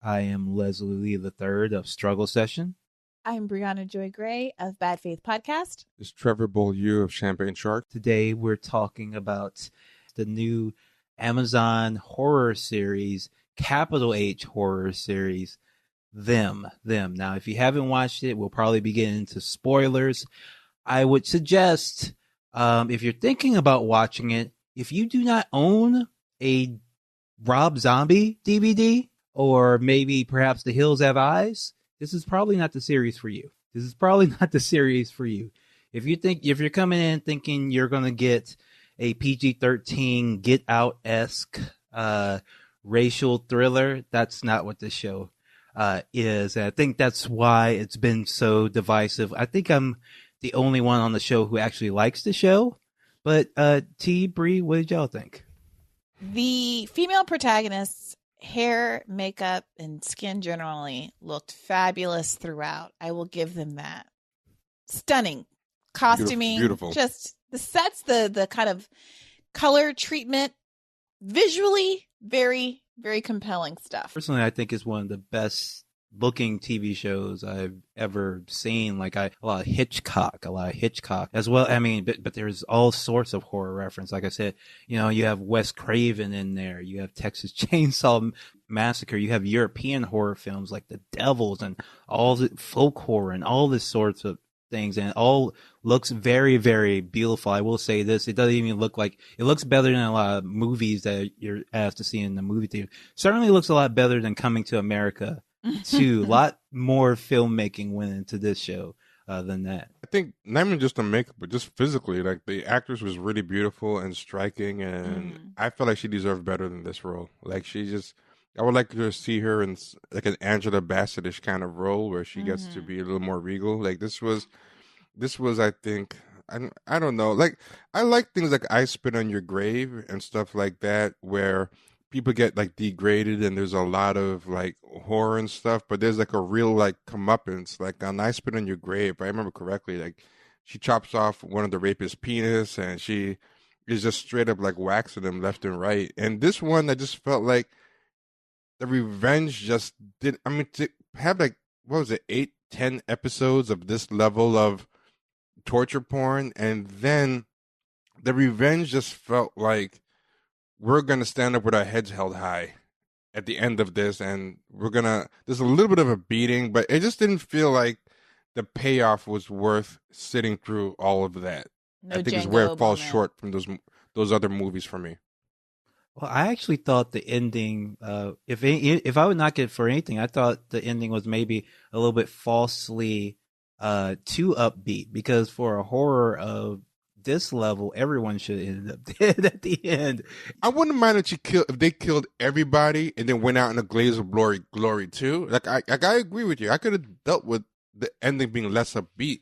I am Leslie Lee III of Struggle Session. I'm Briahna Joy Gray of Bad Faith Podcast. This is Trevor Beaulieu of Champagne Shark. Today we're talking about the new Amazon horror series, capital H horror series, Them. Now, if you haven't watched it, we'll probably be getting into spoilers. I would suggest, if you're thinking about watching it, if you do not own a Rob Zombie DVD, or maybe perhaps The Hills Have Eyes, this is probably not the series for you. If you're coming in thinking you're going to get a PG-13 Get Out-esque racial thriller, that's not what this show is. And I think that's why it's been so divisive. I think I'm the only one on the show who actually likes the show. But T, Bree, what did y'all think? The female protagonists' hair, makeup, and skin generally looked fabulous throughout. I will give them that. Stunning. Costuming. Beautiful. Just the sets, the kind of color treatment, visually very, very compelling stuff. Personally, I think it's one of the best looking TV shows I've ever seen. Like a lot of Hitchcock as well. I mean, but there's all sorts of horror reference. Like I said, you know, you have Wes Craven in there. You have Texas Chainsaw Massacre. You have European horror films like The Devils and all the folk horror and all this sorts of things. And it all looks very, very beautiful. I will say this. It doesn't even look like, it looks better than a lot of movies that you're asked to see in the movie theater. Certainly looks a lot better than Coming to America. Too. A lot more filmmaking went into this show than that. I think not even just the makeup, but just physically, like the actress was really beautiful and striking, and I felt like she deserved better than this role. Like I would like to see her in like an Angela Bassett-ish kind of role where she gets to be a little more regal. Like this was, I think, I don't know. Like I like things like I Spit on Your Grave and stuff like that, where people get like degraded and there's a lot of like horror and stuff, but there's like a real like comeuppance. Like on I Spit on Your Grave, if I remember correctly, like she chops off one of the rapist's penis and she is just straight up like waxing him left and right. And this one, I just felt like the revenge just did. I mean, to have like, what was it, 8-10 episodes of this level of torture porn, and then the revenge just felt like we're going to stand up with our heads held high at the end of this, and there's a little bit of a beating, but it just didn't feel like the payoff was worth sitting through all of that. I think is where it falls short from those other movies for me. Well, I actually thought the ending, if I would knock it for anything, I thought the ending was maybe a little bit falsely too upbeat, because for a horror of this level, everyone should end up dead at the end. I wouldn't mind if they killed everybody and then went out in a blaze of glory too. Like I agree with you. I could have dealt with the ending being less upbeat,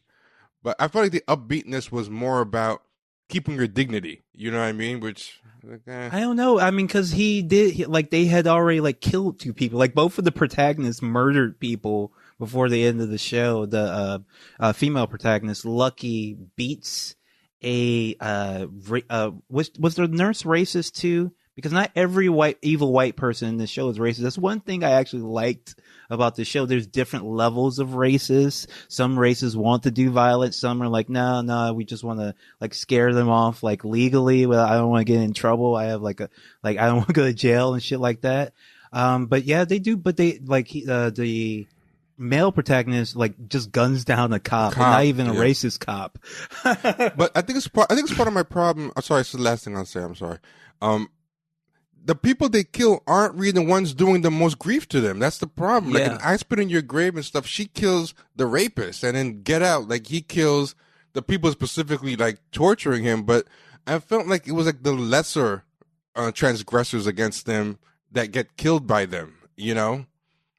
but I felt like the upbeatness was more about keeping your dignity. You know what I mean? Which I don't know. I mean, because they had already like killed 2 people. Like both of the protagonists murdered people before the end of the show. The female protagonist, Lucky, beats was the nurse racist too? Because not every evil white person in the show is racist. That's one thing I actually liked about the show. There's different levels of races. Some races want to do violence. Some are like, no, we just want to like scare them off like legally. Well, I don't want to get in trouble. I have I don't want to go to jail and shit like that. But yeah, they do. But they the male protagonist like just guns down a cop, and not even a racist cop. But I think it's part of my problem. I'm sorry, it's the last thing I'll say. I'm sorry. The people they kill aren't really the ones doing the most grief to them. That's the problem. Like in I Spit in Your Grave and stuff, she kills the rapist, and then Get Out, like he kills the people specifically like torturing him. But I felt like it was like the lesser transgressors against them that get killed by them, you know?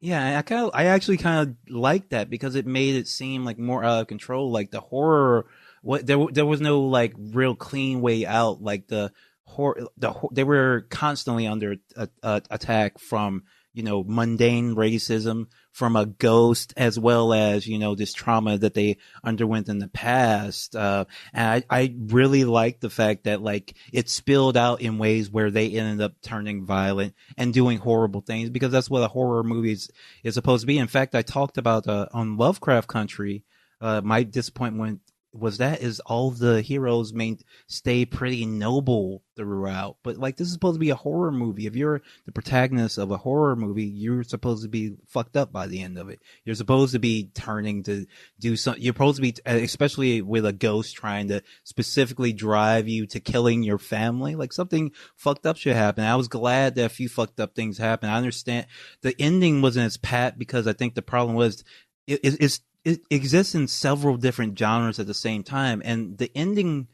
Yeah, I actually kind of like that because it made it seem like more out of control. Like the horror, there was no like real clean way out. Like they were constantly under attack from mundane racism, from a ghost, as well as this trauma that they underwent in the past. And I really like the fact that like it spilled out in ways where they ended up turning violent and doing horrible things, because that's what a horror movie is supposed to be. In fact, I talked about on Lovecraft Country. My disappointment was that is all the heroes stay pretty noble throughout. But like, this is supposed to be a horror movie. If you're the protagonist of a horror movie, you're supposed to be fucked up by the end of it. You're supposed to be turning to do something. You're supposed to be, especially with a ghost trying to specifically drive you to killing your family. Like, something fucked up should happen. I was glad that a few fucked up things happened. I understand the ending wasn't as pat, because I think the problem was it exists in several different genres at the same time, and the ending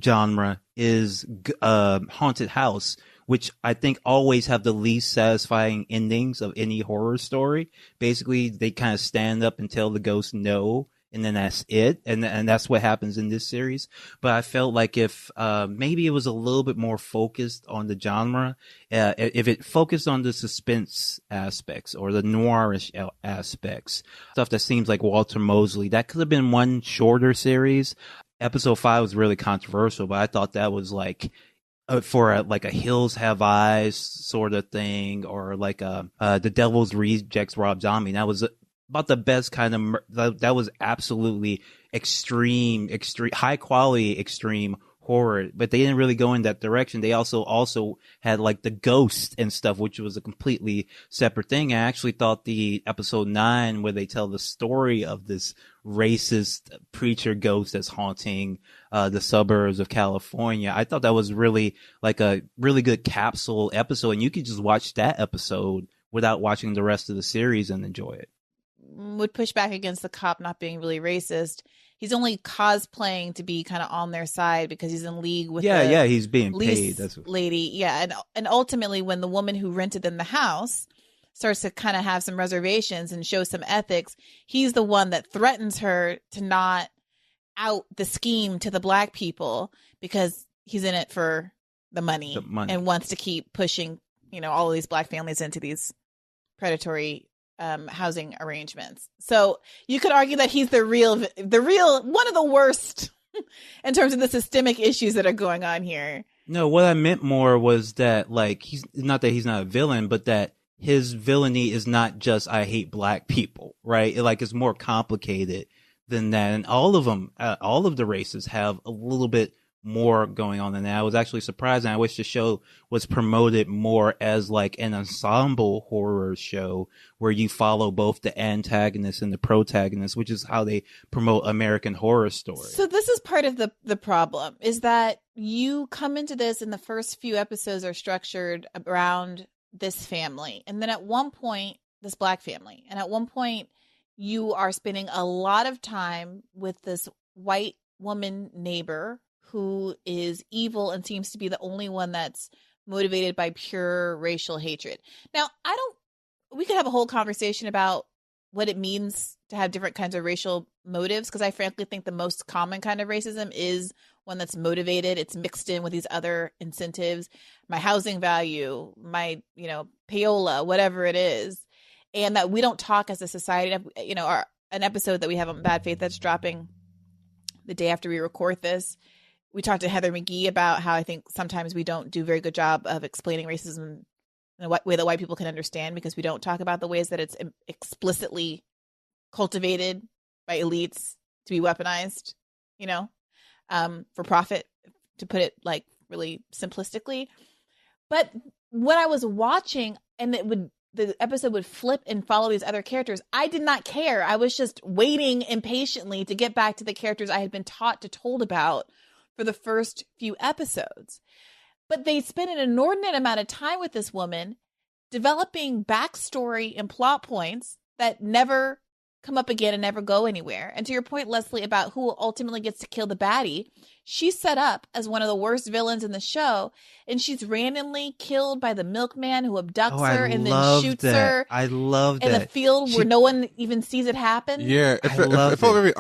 genre is haunted house, which I think always have the least satisfying endings of any horror story. Basically, they kind of stand up and tell the ghost no, and then that's it, and that's what happens in this series. But I felt like if maybe it was a little bit more focused on the genre, if it focused on the suspense aspects or the noirish aspects, stuff that seems like Walter Mosley, that could have been one shorter series. Episode 5 was really controversial, but I thought that was like for a Hills Have Eyes sort of thing, or like The Devil's Rejects Rob Zombie. That was about the best kind of that was absolutely extreme high quality extreme horror, but they didn't really go in that direction. They also had like the ghost and stuff, which was a completely separate thing. I actually thought the episode 9, where they tell the story of this racist preacher ghost that's haunting the suburbs of California, I thought that was really like a really good capsule episode, and you could just watch that episode without watching the rest of the series and enjoy it. Would push back against the cop not being really racist. He's only cosplaying to be kind of on their side because he's in league with he's being paid. That's lady. Yeah, and ultimately, when the woman who rented them the house starts to kind of have some reservations and show some ethics, he's the one that threatens her to not out the scheme to the black people because he's in it for the money and wants to keep pushing, all of these black families into these predatory housing arrangements. So you could argue that he's the real one of the worst in terms of the systemic issues that are going on here. No, what I meant more was that like he's not a villain, but that his villainy is not just I hate black people, right? It's more complicated than that, and all of them, all of the races have a little bit more going on than that. I was actually surprised, and I wish the show was promoted more as like an ensemble horror show where you follow both the antagonist and the protagonist, which is how they promote American Horror Story. So this is part of the problem, is that you come into this and the first few episodes are structured around this family, and then at one point, this black family, and at one point you are spending a lot of time with this white woman neighbor who is evil and seems to be the only one that's motivated by pure racial hatred. Now, we could have a whole conversation about what it means to have different kinds of racial motives, because I frankly think the most common kind of racism is one that's motivated. It's mixed in with these other incentives, my housing value, my, payola, whatever it is. And that we don't talk as a society. An episode that we have on Bad Faith that's dropping the day after we record this, we talked to Heather McGee about how I think sometimes we don't do a very good job of explaining racism in a way that white people can understand, because we don't talk about the ways that it's explicitly cultivated by elites to be weaponized, for profit, to put it like really simplistically. But when I was watching and the episode would flip and follow these other characters, I did not care. I was just waiting impatiently to get back to the characters I had been taught to told about for the first few episodes. But they spent an inordinate amount of time with this woman developing backstory and plot points that never come up again and never go anywhere. And to your point, Leslie, about who ultimately gets to kill the baddie, she's set up as one of the worst villains in the show, and she's randomly killed by the milkman who abducts her and then shoots her. I love that in the field where no one even sees it happen. Yeah, it felt very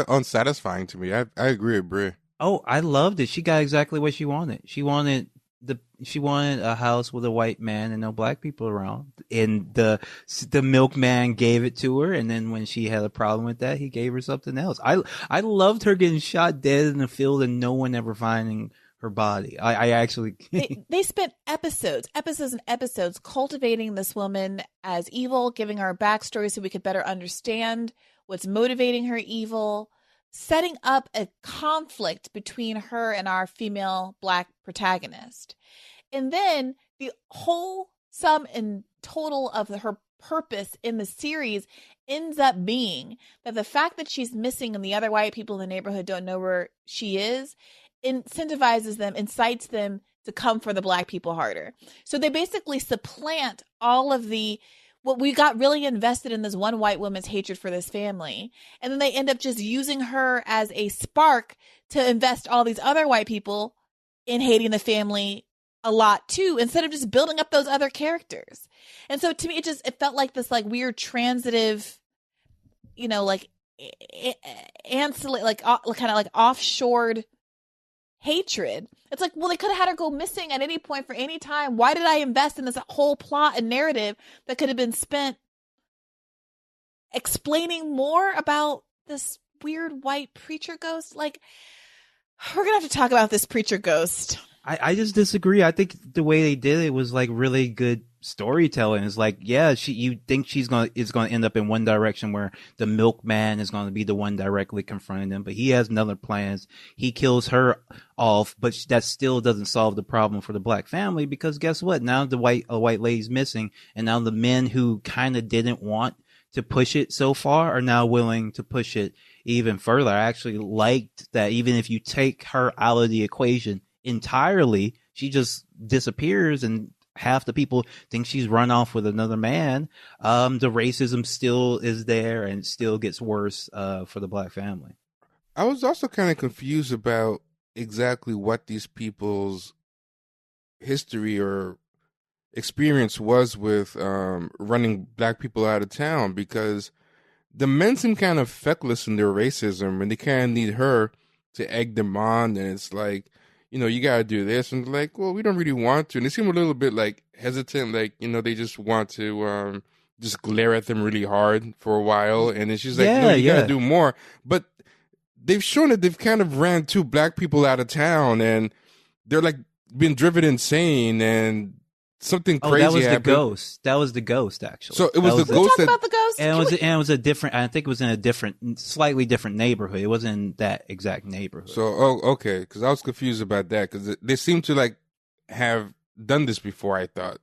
unsatisfying to me. I agree with Brie. Oh, I loved it. She got exactly what she wanted. She wanted a house with a white man and no black people around. And the milkman gave it to her. And then when she had a problem with that, he gave her something else. I loved her getting shot dead in the field and no one ever finding her body. I actually they spent episodes and episodes cultivating this woman as evil, giving her a backstory so we could better understand what's motivating her evil, setting up a conflict between her and our female black protagonist. And then the whole sum and total of her purpose in the series ends up being that the fact that she's missing and the other white people in the neighborhood don't know where she is incites them to come for the black people harder. So they basically supplant all of what we got really invested in this one white woman's hatred for this family. And then they end up just using her as a spark to invest all these other white people in hating the family a lot too, instead of just building up those other characters. And so to me, it felt like this like weird transitive, like ancillary, like kind of like offshored hatred. It's like, well, they could have had her go missing at any point for any time. Why did I invest in this whole plot and narrative that could have been spent explaining more about this weird white preacher ghost? Like, we're gonna have to talk about this preacher ghost. I just disagree. I think the way they did it was like really good storytelling. It's like, yeah, you think it's gonna end up in one direction where the milkman is gonna be the one directly confronting them, but he has other plans. He kills her off, but that still doesn't solve the problem for the black family, because guess what? Now a white lady's missing, and now the men who kind of didn't want to push it so far are now willing to push it even further. I actually liked that even if you take her out of the equation entirely, she just disappears and half the people think she's run off with another man. The racism still is there and still gets worse for the black family. I was also kind of confused about exactly what these people's history or experience was with running black people out of town, because the men seem kind of feckless in their racism and they kind of need her to egg them on. And it's like, you got to do this. And like, well, we don't really want to. And they seem a little bit like hesitant, like, they just want to just glare at them really hard for a while. And then she's like, no, you got to do more. But they've shown that they've kind of ran 2 black people out of town and they're like been driven insane and something crazy happened. That was the ghost, actually. So it was the ghost. Talk about the ghost. And it was a different. I think it was in a slightly different neighborhood. It wasn't in that exact neighborhood. So okay, because I was confused about that, because they seem to like have done this before. I thought.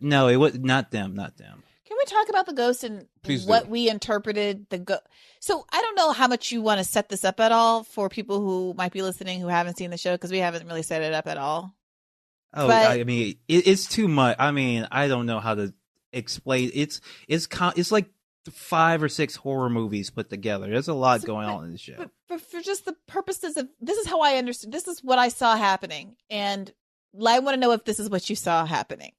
No, it was not them. Not them. Can we talk about the ghost and what we interpreted the ghost? So I don't know how much you want to set this up at all for people who might be listening who haven't seen the show, because we haven't really set it up at all. Oh, but, I mean, it's too much. I mean, I don't know how to explain. It's like 5 or 6 horror movies put together. There's a lot going on in the show. But for just the purposes of, this is how I understood. This is what I saw happening, and I want to know if this is what you saw happening.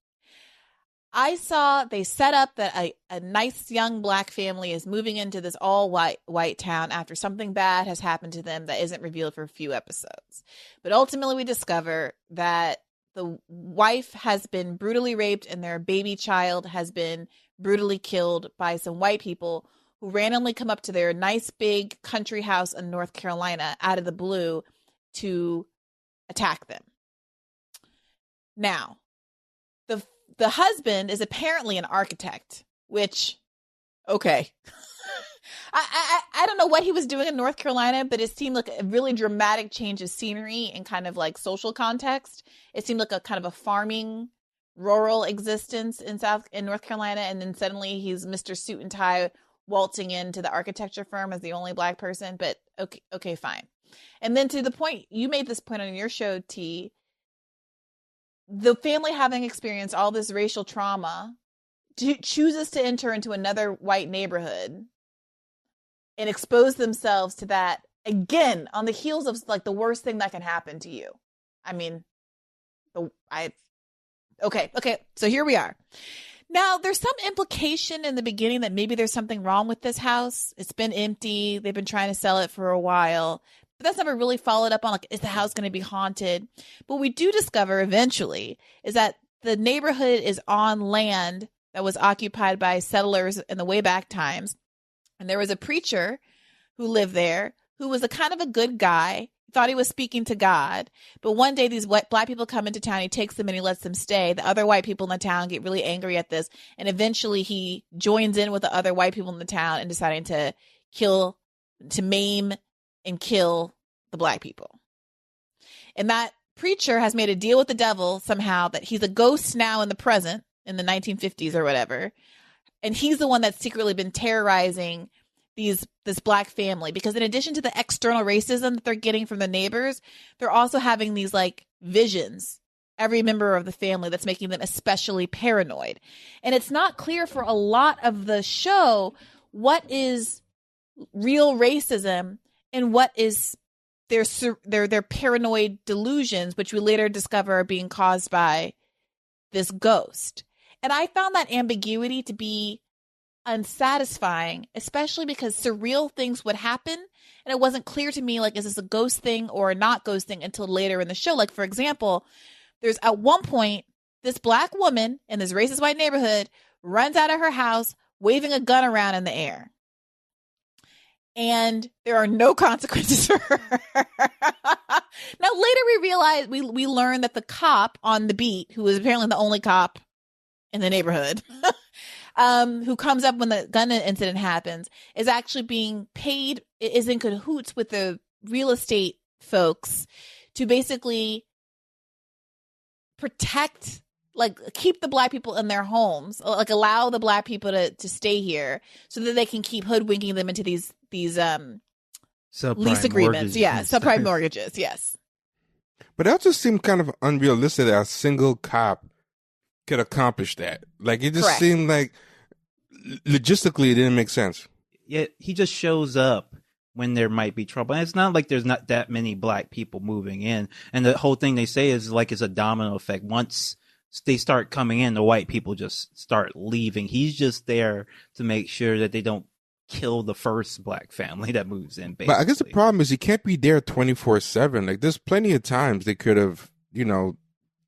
I saw they set up that a nice young black family is moving into this all white town after something bad has happened to them that isn't revealed for a few episodes. But ultimately, we discover that the wife has been brutally raped and their baby child has been brutally killed by some white people who randomly come up to their nice big country house in North Carolina out of the blue to attack them. Now, the husband is apparently an architect, which, okay. I don't know what he was doing in North Carolina, but it seemed like a really dramatic change of scenery and kind of like social context. It seemed like a kind of a farming, rural existence in North Carolina, and then suddenly he's Mr. Suit and Tie waltzing into the architecture firm as the only black person. But okay, fine. And then to the point, you made this point on your show, T, the family having experienced all this racial trauma chooses to enter into another white neighborhood and expose themselves to that again on the heels of like the worst thing that can happen to you. I mean, okay. So here we are. Now, there's some implication in the beginning that maybe there's something wrong with this house. It's been empty. They've been trying to sell it for a while. But that's never really followed up on, like, is the house going to be haunted? But we do discover eventually is that the neighborhood is on land that was occupied by settlers in the way back times. And there was a preacher who lived there who was a kind of a good guy. Thought he was speaking to God, but one day these black people come into town. He takes them and he lets them stay. The other white people in the town get really angry at this, and eventually he joins in with the other white people in the town and deciding to maim and kill the black people. And that preacher has made a deal with the devil somehow that he's a ghost now in the present, in the 1950s or whatever, and he's the one that's secretly been terrorizing this black family, because in addition to the external racism that they're getting from the neighbors, they're also having these like visions, every member of the family, that's making them especially paranoid. And it's not clear for a lot of the show what is real racism and what is their paranoid delusions, which we later discover are being caused by this ghost. And I found that ambiguity to be unsatisfying, especially because surreal things would happen and it wasn't clear to me, like, is this a ghost thing or a not ghost thing until later in the show. Like, for example, there's at one point this black woman in this racist white neighborhood runs out of her house waving a gun around in the air, and there are no consequences for her. Now later we realize, we learn that the cop on the beat, who is apparently the only cop in the neighborhood, who comes up when the gun incident happens, is actually being paid, is in cahoots with the real estate folks to basically protect, like, keep the black people in their homes, like allow the black people to stay here so that they can keep hoodwinking them into these lease agreements. Yeah, subprime mortgages. Yes. But that just seemed kind of unrealistic that a single cop could accomplish that. Like, it just seemed like logistically it didn't make sense. Yeah, he just shows up when there might be trouble. And it's not like there's not that many black people moving in. And the whole thing they say is like it's a domino effect. Once they start coming in, the white people just start leaving. He's just there to make sure that they don't kill the first black family that moves in, basically. But I guess the problem is he can't be there 24/7. Like, there's plenty of times they could have,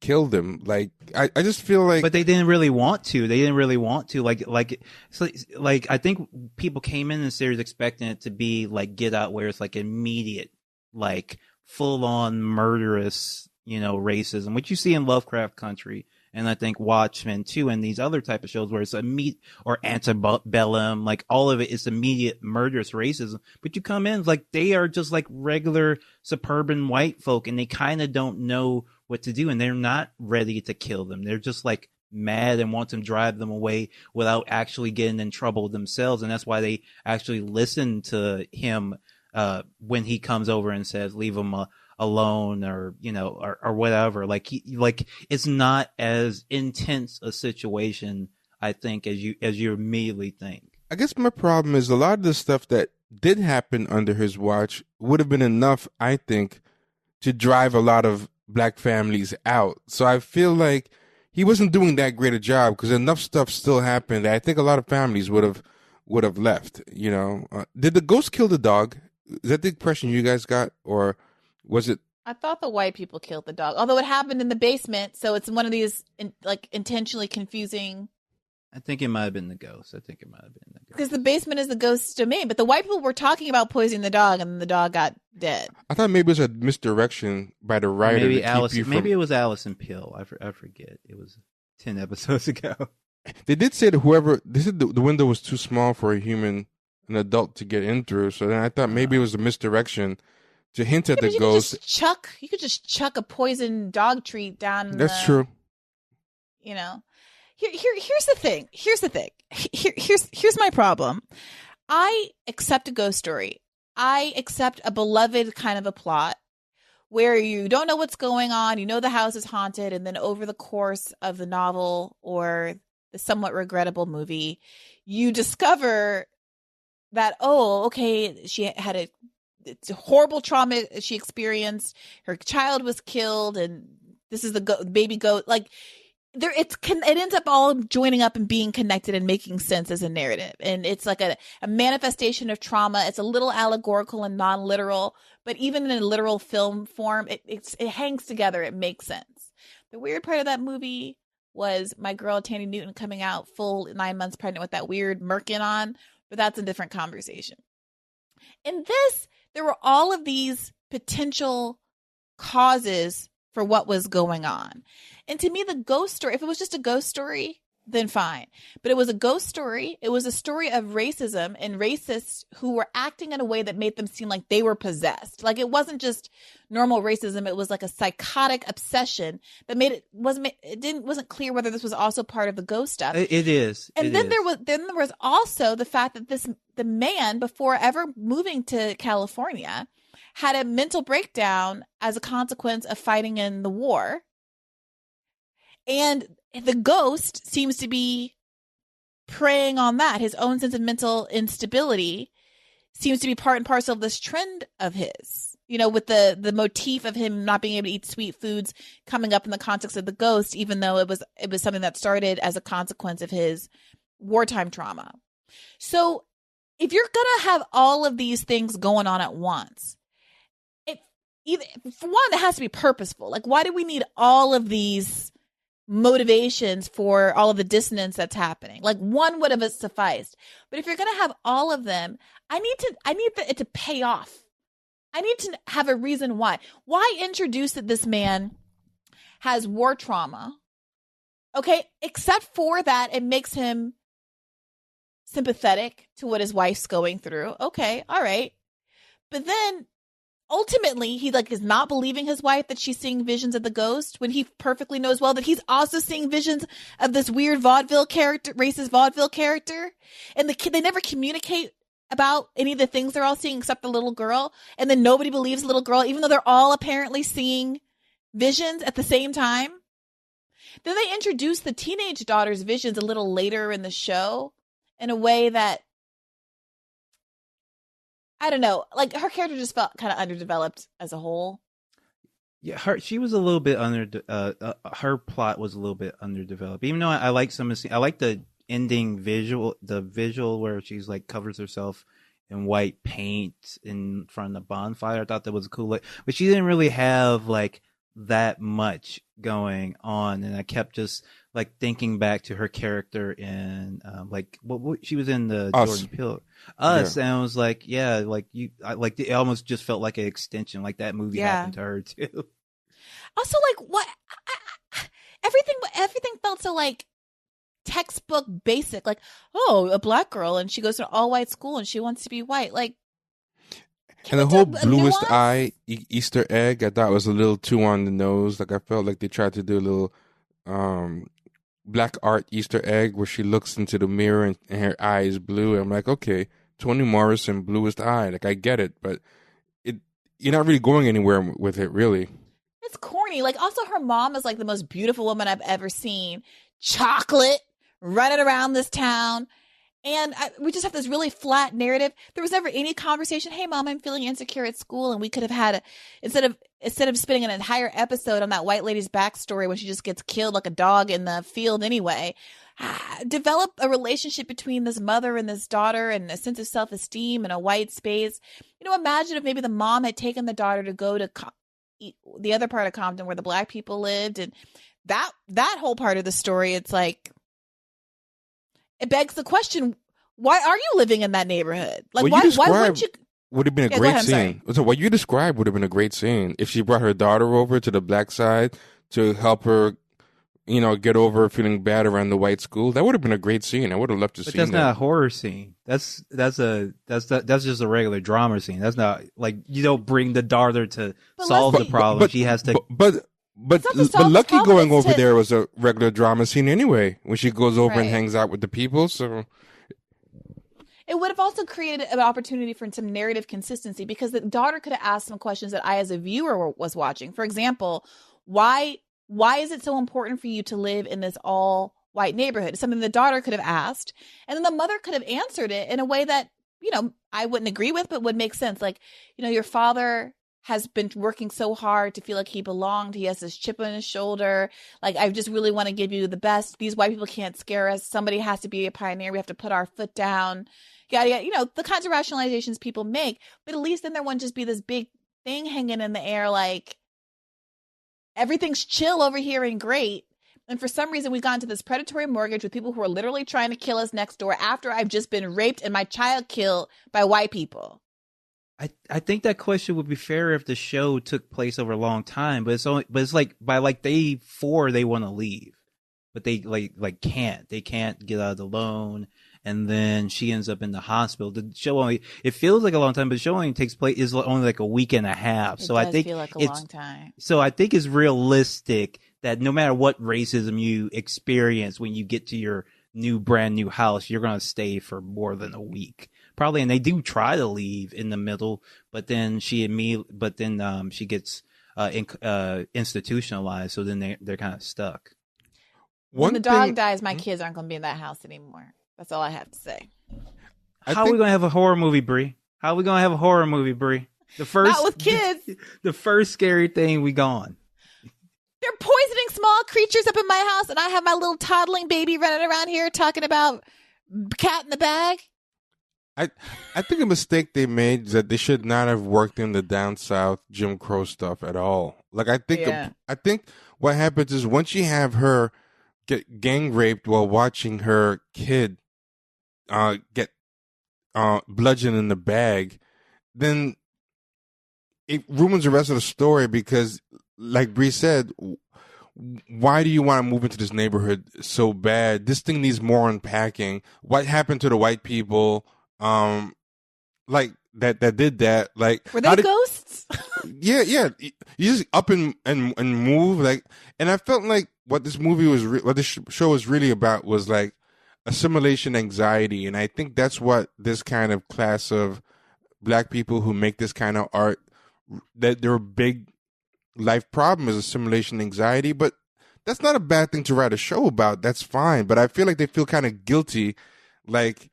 killed him. Like, I just feel like, but they didn't really want to. Like I think people came in the series expecting it to be like Get Out, where it's like immediate, like full on murderous, racism, which you see in Lovecraft Country. And I think Watchmen too, and these other type of shows where it's or Antebellum, like all of it is immediate murderous racism. But you come in, like they are just like regular suburban white folk, and they kind of don't know what to do, and they're not ready to kill them. They're just like mad and want to drive them away without actually getting in trouble themselves. And that's why they actually listen to him when he comes over and says, "Leave him alone," or or whatever. Like it's not as intense a situation, I think, as you immediately think. I guess my problem is a lot of the stuff that did happen under his watch would have been enough, I think, to drive a lot of black families out. So I feel like he wasn't doing that great a job, because enough stuff still happened that I think a lot of families would have left. Did the ghost kill the dog? Is that the impression you guys got, or was it? I thought the white people killed the dog, although it happened in the basement, so it's one of these intentionally confusing. I think it might have been the ghost. Because the basement is the ghost's domain, but the white people were talking about poisoning the dog, and the dog got dead. I thought maybe it was a misdirection by the writer. Maybe it was Allison Pill. I forget. It was 10 episodes ago. They did say that they said the window was too small for an adult to get in through. So then I thought maybe it was a misdirection to hint at the ghost. You could just chuck a poisoned dog treat down. That's true. Here's the thing. Here's my problem. I accept a ghost story. I accept a beloved kind of a plot where you don't know what's going on. You know the house is haunted, and then over the course of the novel or the somewhat regrettable movie, you discover that, oh, okay, she had it's a horrible trauma she experienced. Her child was killed, and this is the baby goat. Like, it ends up all joining up and being connected and making sense as a narrative. And it's like a manifestation of trauma. It's a little allegorical and non-literal, but even in a literal film form, it hangs together. It makes sense. The weird part of that movie was my girl Tani Newton coming out full 9 months pregnant with that weird merkin on, but that's a different conversation. In this, there were all of these potential causes for what was going on. And to me, the ghost story, if it was just a ghost story, then fine. But it was a ghost story. It was a story of racism and racists who were acting in a way that made them seem like they were possessed. Like, it wasn't just normal racism. It was like a psychotic obsession that wasn't clear whether this was also part of the ghost stuff. It is. And then there was also the fact that the man, before ever moving to California, had a mental breakdown as a consequence of fighting in the war. And the ghost seems to be preying on that. His own sense of mental instability seems to be part and parcel of this trend of his, with the motif of him not being able to eat sweet foods coming up in the context of the ghost, even though it was something that started as a consequence of his wartime trauma. So if you're going to have all of these things going on at once, for one, it has to be purposeful. Like, why do we need all of these motivations for all of the dissonance that's happening? Like, one would have sufficed. But if you're going to have all of them, I need it to pay off. I need to have a reason why. Why introduce that this man has war trauma? Okay, except for that, it makes him sympathetic to what his wife's going through. Okay, all right. But then ultimately, he is not believing his wife that she's seeing visions of the ghost, when he perfectly knows well that he's also seeing visions of this weird racist vaudeville character. And the kid, they never communicate about any of the things they're all seeing except the little girl. And then nobody believes the little girl, even though they're all apparently seeing visions at the same time. Then they introduce the teenage daughter's visions a little later in the show in a way that, I don't know, like, her character just felt kind of underdeveloped as a whole. Yeah, she was a little bit her plot was a little bit underdeveloped. Even though I like some of the, I like the ending visual, where she's like covers herself in white paint in front of the bonfire. I thought that was cool, but she didn't really have like that much going on, and I kept just like thinking back to her character in like what she was in the Us. Jordan Peele Us, Yeah. and I was like, yeah, like it almost just felt like an extension, like that movie happened to her too. Also, like, what everything felt so like textbook basic. Like, oh, a black girl and she goes to an all white school and she wants to be white. Like, and the whole bluest eye Easter egg, I thought was a little too on the nose. Like, I felt like they tried to do a little black art Easter egg where she looks into the mirror and her eye is blue. And I'm like, okay, Toni Morrison, bluest eye. Like, I get it, but you're not really going anywhere with it, really. It's corny. Like, also, her mom is like the most beautiful woman I've ever seen. Chocolate running around this town. And we just have this really flat narrative. There was never any conversation. Hey, Mom, I'm feeling insecure at school. And we could have had instead of spending an entire episode on that white lady's backstory when she just gets killed like a dog in the field anyway, develop a relationship between this mother and this daughter and a sense of self-esteem in a white space. Imagine if maybe the mom had taken the daughter to go to the other part of Compton where the black people lived. And that whole part of the story, it's like, it begs the question, why are you living in that neighborhood? Like, why wouldn't you? Would have been a great scene. So what you described would have been a great scene if she brought her daughter over to the black side to help her, get over feeling bad around the white school. That would have been a great scene. I would have loved to see that. That's not a horror scene. That's just a regular drama scene. That's not like, you don't bring the daughter to solve the problem. She has to. But Lucky going over there was a regular drama scene anyway, when she goes over and hangs out with the people. So it would have also created an opportunity for some narrative consistency, because the daughter could have asked some questions that I, as a viewer, was watching. For example, why is it so important for you to live in this all white neighborhood? It's something the daughter could have asked, and then the mother could have answered it in a way that, I wouldn't agree with, but would make sense. Like, your father has been working so hard to feel like he belonged. He has this chip on his shoulder. Like, I just really want to give you the best. These white people can't scare us. Somebody has to be a pioneer. We have to put our foot down. Yada, yada. The kinds of rationalizations people make. But at least then there wouldn't just be this big thing hanging in the air like everything's chill over here and great. And for some reason, we got into this predatory mortgage with people who are literally trying to kill us next door after I've just been raped and my child killed by white people. I think that question would be fair if the show took place over a long time, but it's like by like day 4 they want to leave, but they can't get out of the loan, and then she ends up in the hospital. The show it feels like a long time, but the show only takes place is only like a week and a half. So I think feel like a long time. So I think it's realistic that no matter what racism you experience when you get to your brand new house, you're going to stay for more than a week. Probably, and they do try to leave in the middle, but then she gets institutionalized, so then they're kind of stuck. When the dog dies, my kids aren't going to be in that house anymore. That's all I have to say. How are we going to have a horror movie, Brie? How are we going to have a horror movie, Brie? Not with kids. The first scary thing we gone. They're poisoning small creatures up in my house, and I have my little toddling baby running around here talking about cat in the bag. I think a mistake they made is that they should not have worked in the down south Jim Crow stuff at all. Like I think what happens is once you have her get gang raped while watching her kid get bludgeoned in the bag, then it ruins the rest of the story because, like Bree said, why do you want to move into this neighborhood so bad? This thing needs more unpacking. What happened to the white people? Like that did that. Like, were they ghosts? Yeah. You just up and move. Like, and I felt like what this movie was, what this show was really about was like assimilation anxiety, and I think that's what this kind of class of black people who make this kind of art, that their big life problem is assimilation anxiety. But that's not a bad thing to write a show about. That's fine. But I feel like they feel kind of guilty, like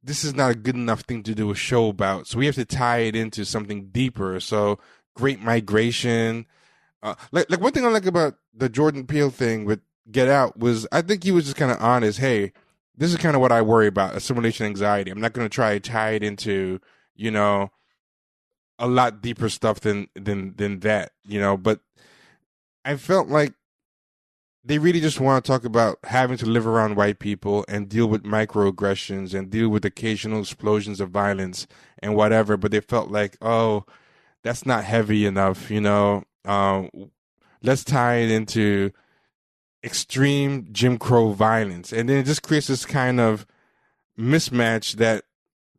this is not a good enough thing to do a show about, so we have to tie it into something deeper. So Great Migration, like one thing I like about the Jordan Peele thing with Get Out was I think he was just kind of honest. Hey, this is kind of what I worry about, assimilation anxiety. I'm not going to try to tie it into, a lot deeper stuff than that, but I felt like they really just want to talk about having to live around white people and deal with microaggressions and deal with occasional explosions of violence and whatever. But they felt like, oh, that's not heavy enough, let's tie it into extreme Jim Crow violence. And then it just creates this kind of mismatch that,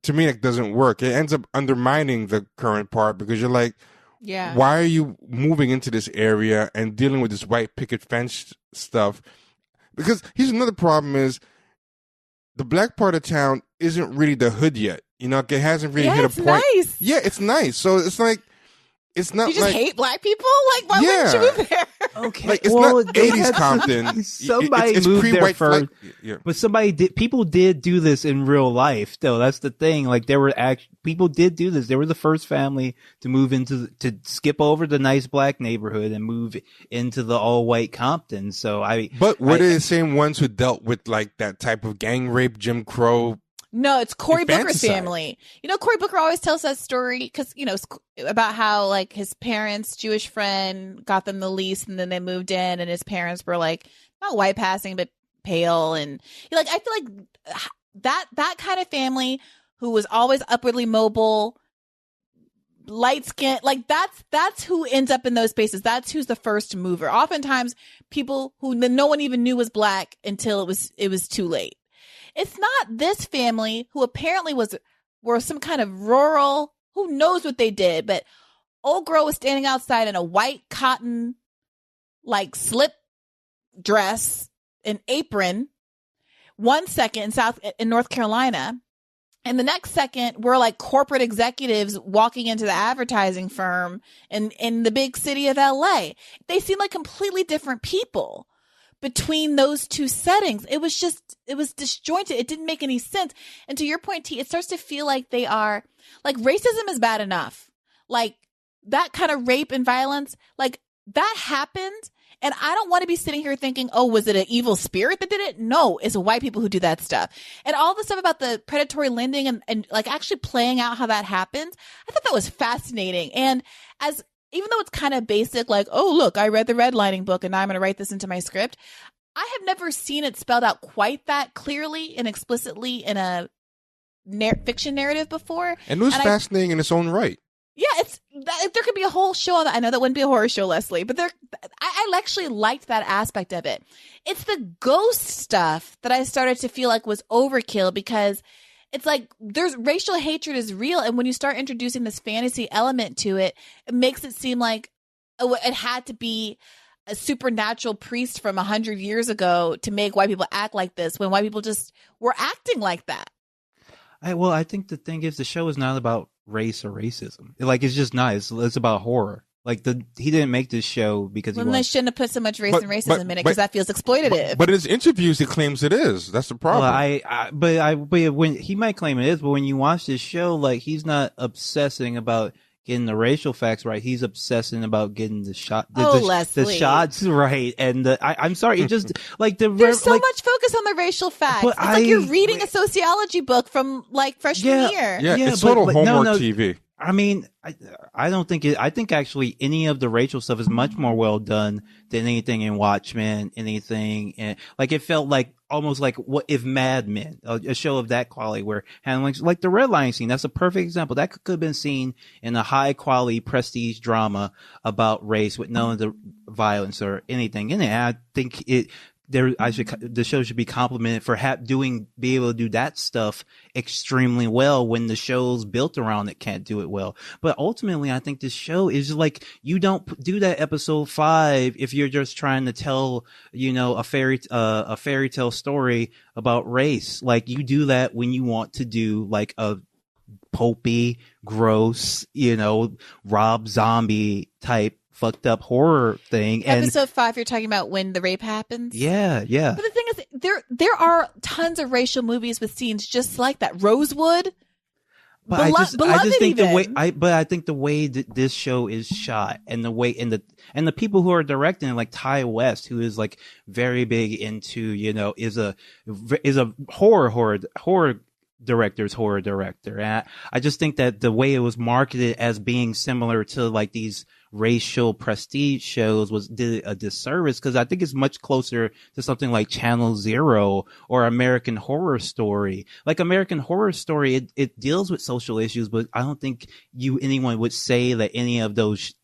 to me, it doesn't work. It ends up undermining the current part because you're like, yeah, why are you moving into this area and dealing with this white picket fence stuff? Because here's another problem is the black part of town isn't really the hood yet. It hasn't really hit a point. Nice. Yeah, it's nice. So it's like, it's not you just hate black people? Like, why wouldn't you move there? Okay, like it's not 80s Compton. Somebody it's moved there first, yeah. But people did do this in real life. Though that's the thing. Like people did do this. They were the first family to move to skip over the nice black neighborhood and move into the all white Compton. But were they the same ones who dealt with like that type of gang rape, Jim Crow? No, it's Cory Booker's family. Cory Booker always tells that story because, about how like his parents' Jewish friend got them the lease and then they moved in and his parents were like, not white passing, but pale. And I feel like that kind of family who was always upwardly mobile, light skin, like that's who ends up in those spaces. That's who's the first mover. Oftentimes people who no one even knew was black until it was too late. It's not this family who apparently were some kind of rural, who knows what they did, but old girl was standing outside in a white cotton, like slip dress, an apron, 1 second in North Carolina. And the next second, we're like corporate executives walking into the advertising firm in the big city of LA. They seem like completely different people. between those two settings. It was disjointed. It didn't make any sense. And to your point, T, it starts to feel like they are like racism is bad enough. Like that kind of rape and violence, like that happened. And I don't want to be sitting here thinking, oh, was it an evil spirit that did it? No, it's white people who do that stuff. And all the stuff about the predatory lending and like actually playing out how that happens, I thought that was fascinating. And even though it's kind of basic, like, oh, look, I read the redlining book and now I'm going to write this into my script, I have never seen it spelled out quite that clearly and explicitly in a fiction narrative before. And it was fascinating in its own right. Yeah, there could be a whole show on that. I know that wouldn't be a horror show, Leslie, but I actually liked that aspect of it. It's the ghost stuff that I started to feel like was overkill, because it's like there's racial hatred is real, and when you start introducing this fantasy element to it, it makes it seem like it had to be a supernatural priest from 100 years ago to make white people act like this, when white people just were acting like that. I think the thing is, the show is not about race or racism. Like, it's just not. It's about horror. Like, he didn't make this show because they shouldn't have put so much race and racism in it, because that feels exploitative. But in his interviews, he claims it is. That's the problem. Well, but when he might claim it is, but when you watch this show, like, he's not obsessing about getting the racial facts right. He's obsessing about getting the shots right. And I'm sorry, it just like there's so much focus on the racial facts. It's like you're reading a sociology book from like freshman year. Yeah, it's total homework TV. I mean, I don't think it. I think actually any of the racial stuff is much more well done than anything in Watchmen, anything. And like, it felt like almost like what if Mad Men, a show of that quality, where handling like the redlining scene. That's a perfect example. That could have been seen in a high quality prestige drama about race with none of the violence or anything in it. And I think the show should be complimented for be able to do that stuff extremely well, when the shows built around it can't do it well. But ultimately, I think this show is like, you don't do that episode 5 if you're just trying to tell, a fairy tale story about race. Like, you do that when you want to do like a pulpy, gross, Rob Zombie type fucked up horror thing. Episode 5, you're talking about when the rape happens? Yeah. But the thing is, there are tons of racial movies with scenes just like that. Rosewood. But I just think I think the way that this show is shot, and the way and the people who are directing, like Ty West, who is like very big into, is a horror director. And I just think that the way it was marketed as being similar to like these racial prestige shows did a disservice, because I think it's much closer to something like Channel Zero or American Horror Story. Like American Horror Story, it deals with social issues, but I don't think anyone would say that any of those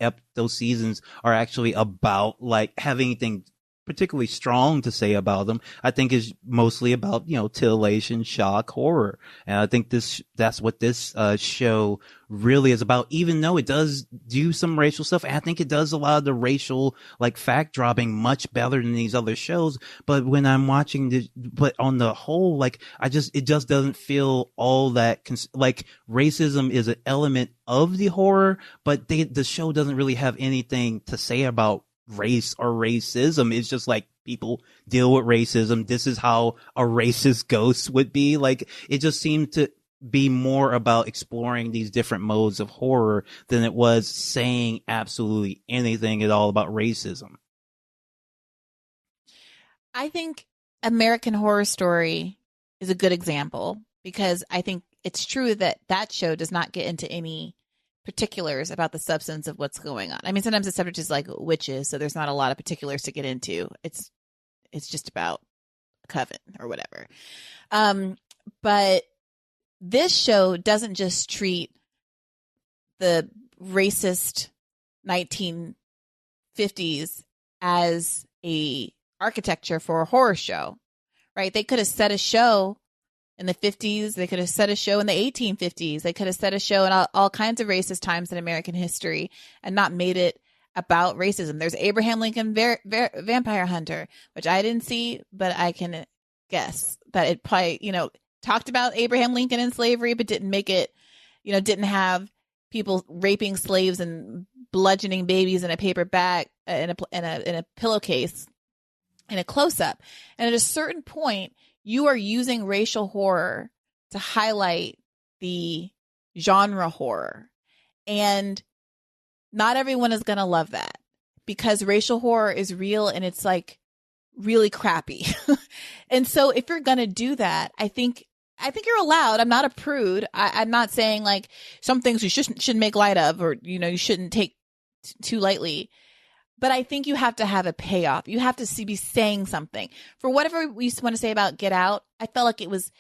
seasons are actually about like having anything particularly strong to say about them. I think is mostly about, titillation, shock, horror. And I think that's what this show really is about, even though it does do some racial stuff. And I think it does a lot of the racial, like, fact dropping much better than these other shows. But when I'm watching but on the whole, like, it just doesn't feel all that, like, racism is an element of the horror, but the show doesn't really have anything to say about race or racism. It's just like, people deal with racism. This is how a racist ghost would be. Like, it just seemed to be more about exploring these different modes of horror than it was saying absolutely anything at all about racism. I think American Horror Story is a good example, because I think it's true that show does not get into any particulars about the substance of what's going on. I mean, sometimes the subject is like witches, so there's not a lot of particulars to get into. It's just about a coven or whatever. But this show doesn't just treat the racist 1950s as a architecture for a horror show, right? They could have set a show in the 50s. They could have set a show in the 1850s. They could have set a show in all kinds of racist times in American history and not made it about racism. There's Abraham Lincoln Vampire Hunter, which I didn't see, but I can guess that it probably, talked about Abraham Lincoln and slavery, but didn't make it, didn't have people raping slaves and bludgeoning babies in a paper bag, in a pillowcase. in a close-up. And at a certain point, you are using racial horror to highlight the genre horror. And not everyone is going to love that because racial horror is real and it's like really crappy. And so if you're going to do that, I think you're allowed. I'm not a prude. I'm not saying like some things you shouldn't make light of, or, you know, you shouldn't take too lightly. But I think you have to have a payoff. You have to be saying something. For whatever we want to say about Get Out, I felt like it was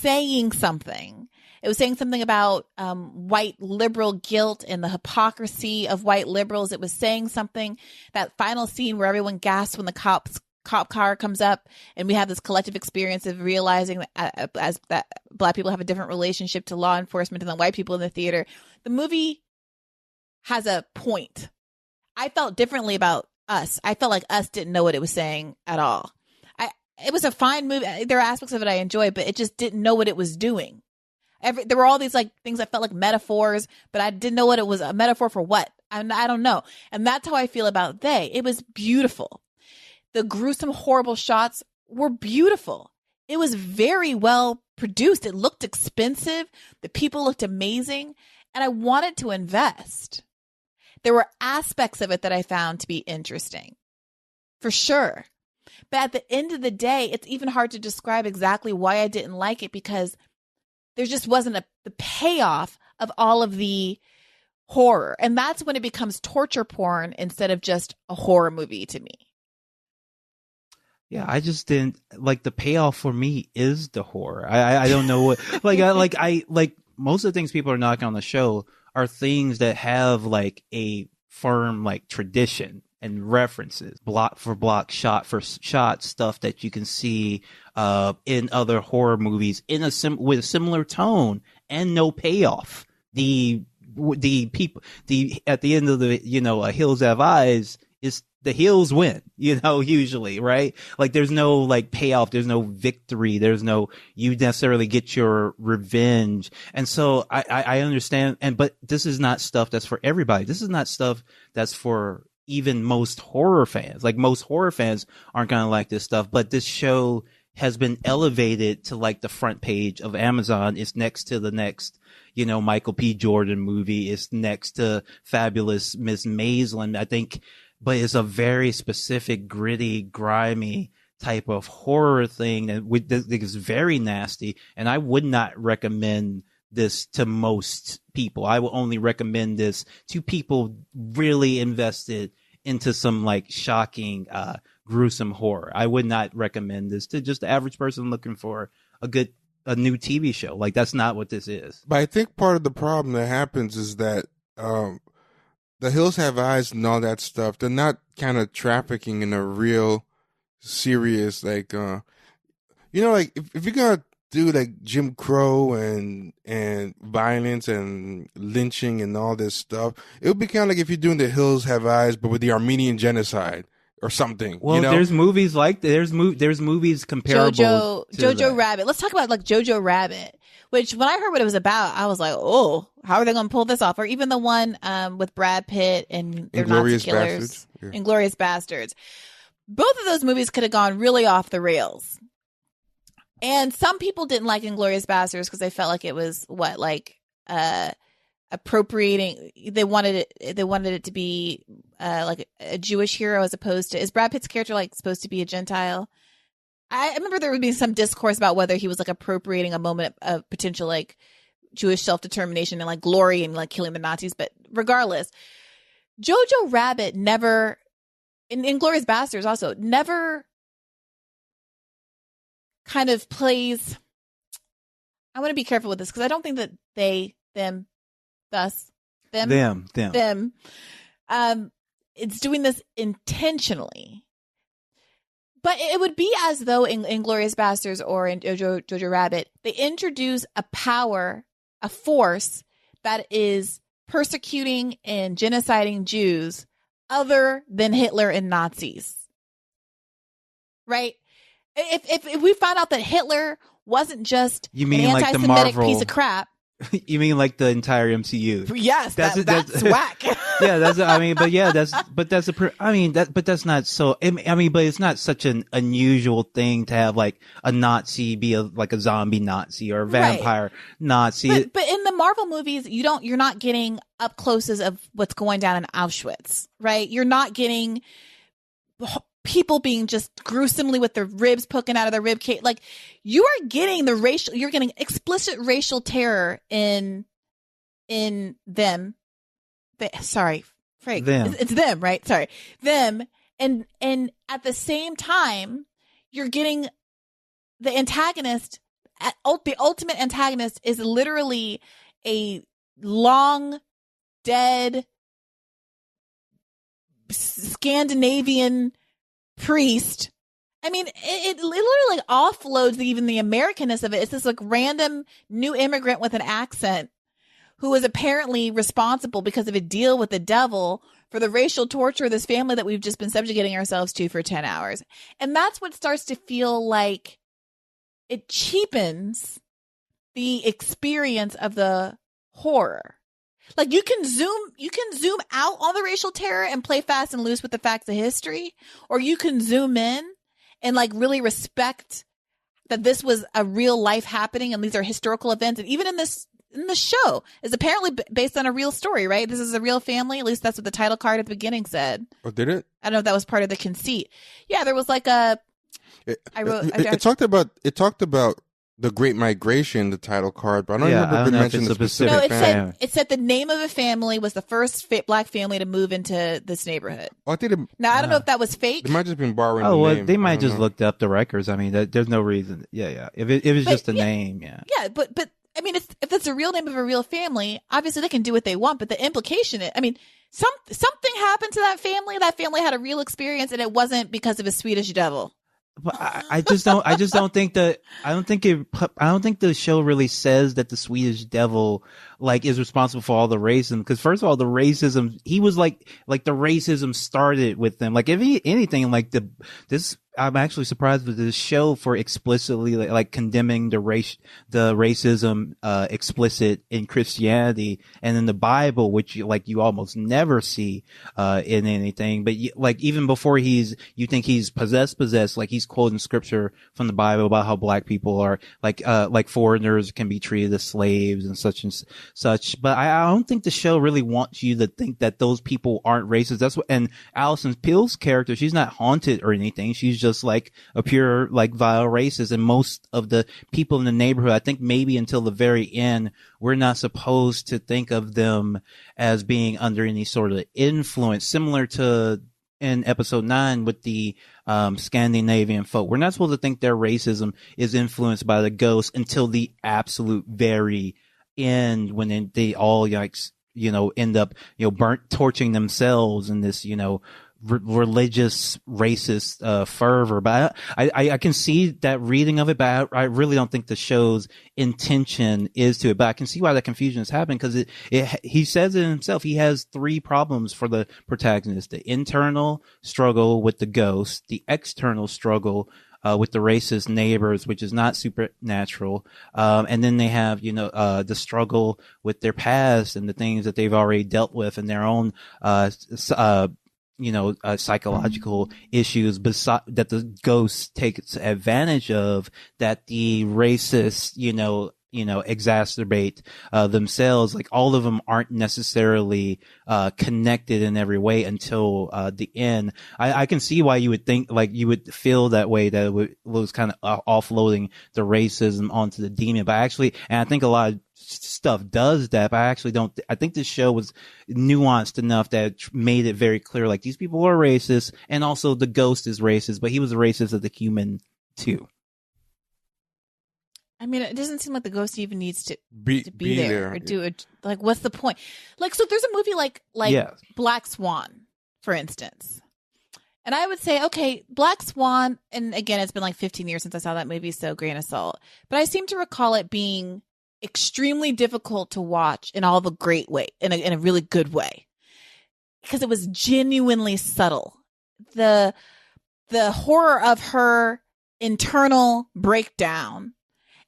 saying something. It was saying something about white liberal guilt and the hypocrisy of white liberals. It was saying something, that final scene where everyone gasps when the cop car comes up, and we have this collective experience of realizing that as that Black people have a different relationship to law enforcement than white people in the theater. The movie has a point. I felt differently about Us. I felt like Us didn't know what it was saying at all. It was a fine movie. There are aspects of it I enjoyed, but it just didn't know what it was doing. There were all these like things that felt like metaphors, but I didn't know what it was, a metaphor for what. I don't know. And that's how I feel about They. It was beautiful. The gruesome, horrible shots were beautiful. It was very well produced. It looked expensive. The people looked amazing. And I wanted to invest. There were aspects of it that I found to be interesting, for sure. But at the end of the day, it's even hard to describe exactly why I didn't like it, because there just wasn't the payoff of all of the horror. And that's when it becomes torture porn instead of just a horror movie to me. Yeah, I just didn't like the payoff for me is the horror. I don't know what like most of the things people are knocking on the show are things that have like a firm like tradition and references, block for block, shot for shot stuff that you can see in other horror movies in with a similar tone and no payoff. The people at the end of the Hills Have Eyes is the heels win, usually, right? Like there's no like payoff, there's no victory, there's no you necessarily get your revenge. And so I understand, but this is not stuff that's for everybody. This is not stuff that's for even most horror fans. Like most horror fans aren't gonna like this stuff, but this show has been elevated to like the front page of Amazon. It's next to the next Michael P. Jordan movie. It's next to Fabulous Miss Maisland, I think. But it's a very specific, gritty, grimy type of horror thing that is very nasty. And I would not recommend this to most people. I will only recommend this to people really invested into some like shocking, gruesome horror. I would not recommend this to just the average person looking for a new TV show. Like that's not what this is. But I think part of the problem that happens is that, The Hills Have Eyes and all that stuff, they're not kind of trafficking in a real serious, like, like if you're going to do like Jim Crow and violence and lynching and all this stuff, it would be kind of like if you're doing The Hills Have Eyes, but with the Armenian genocide or something. Well, there's movies like there's movies comparable. Jojo Rabbit. Let's talk about like Jojo Rabbit. Which, when I heard what it was about, I was like, oh, how are they going to pull this off? Or even the one with Brad Pitt and their Nazi killers. Yeah. Inglourious Bastards. Both of those movies could have gone really off the rails. And some people didn't like Inglourious Bastards because they felt like it was, appropriating. They wanted it to be like a Jewish hero as opposed to, is Brad Pitt's character like supposed to be a Gentile? I remember there would be some discourse about whether he was like appropriating a moment of potential like Jewish self-determination and like glory and like killing the Nazis. But regardless, Jojo Rabbit never, in Inglourious Bastards also, never kind of plays. I want to be careful with this because I don't think that them, it's doing this intentionally. But it would be as though in Inglourious Bastards or in Jojo Rabbit, they introduce a power, a force that is persecuting and genociding Jews other than Hitler and Nazis. Right? If we find out that Hitler wasn't just you mean an like anti-Semitic piece of crap. You mean like the entire MCU? Yes, that's whack. Yeah, that's. I mean, but yeah, that's. But that's a. I mean, that. But that's not so. I mean, but it's not such an unusual thing to have like a Nazi be like a zombie Nazi or a vampire Nazi. But in the Marvel movies, you're not getting up closes of what's going down in Auschwitz, right? You're not getting people being just gruesomely with their ribs poking out of their rib cage. Like, you're getting explicit racial terror in them. Sorry, Frank. Them. It's them, right? Sorry. Them. And at the same time, you're getting the antagonist. The ultimate antagonist is literally a long dead Scandinavian priest. I mean, it literally offloads even the Americanness of it. It's this like random new immigrant with an accent who is apparently responsible because of a deal with the devil for the racial torture of this family that we've just been subjugating ourselves to for 10 hours. And that's what starts to feel like it cheapens the experience of the horror. Like, you can zoom out on the racial terror and play fast and loose with the facts of history, or you can zoom in and like really respect that this was a real life happening and these are historical events. And even in the show is apparently based on a real story, right? This is a real family. At least that's what the title card at the beginning said. Oh, did it? I don't know if that was part of the conceit. Yeah, there was like it talked about the Great Migration, the title card, but I don't remember if it mentioned the specific family. It said the name of a family was the first black family to move into this neighborhood. Oh, I think now, I don't know if that was fake. They might just been borrowing the name. They might just looked up the records. I mean, there's no reason. Yeah. If it was just a name, yeah. Yeah, but I mean, if it's a real name of a real family, obviously they can do what they want, but the implication is, I mean, something happened to that family. That family had a real experience, and it wasn't because of a Swedish devil. But I don't think the show really says that the Swedish devil like is responsible for all the racism. Because first of all, the racism, he was like the racism started with them. Like, if anything, like I'm actually surprised with this show for explicitly like condemning the racism explicit in Christianity and in the Bible, which you almost never see in anything. But like, even before you think he's possessed, like he's quoting scripture from the Bible about how black people are like foreigners can be treated as slaves and such and such. But I don't think the show really wants you to think that those people aren't racist. That's what. And Alison Pill's character, she's not haunted or anything. She's just like a pure like vile racist. And most of the people in the neighborhood, I think maybe until the very end, we're not supposed to think of them as being under any sort of influence, similar to in episode 9 with the Scandinavian folk. We're not supposed to think their racism is influenced by the ghosts until the absolute very end, when they all end up torching themselves in this religious racist fervor. But I can see that reading of it, but I really don't think the show's intention is to it. But I can see why that confusion is happening, because he says it himself. He has 3 problems for the protagonist: the internal struggle with the ghost, the external struggle with the racist neighbors, which is not supernatural. And then they have, the struggle with their past and the things that they've already dealt with and their own, psychological issues that the ghost takes advantage of, that the racists, exacerbate themselves. Like, all of them aren't necessarily connected in every way until the end. I can see why you would think, like, you would feel that way, that it was kind of offloading the racism onto the demon. But actually, and I think a lot of stuff does that, but I actually don't. I think this show was nuanced enough that it made it very clear, like, these people are racist, and also the ghost is racist, but he was a racist as a human too. I mean, it doesn't seem like the ghost even needs to be there or do it. Like, what's the point? Like, so there's a movie like Black Swan, for instance. And I would say, okay, Black Swan, and again, it's been like 15 years since I saw that movie, so grain of salt. But I seem to recall it being extremely difficult to watch in all the great way, in a really good way, because it was genuinely subtle. The horror of her internal breakdown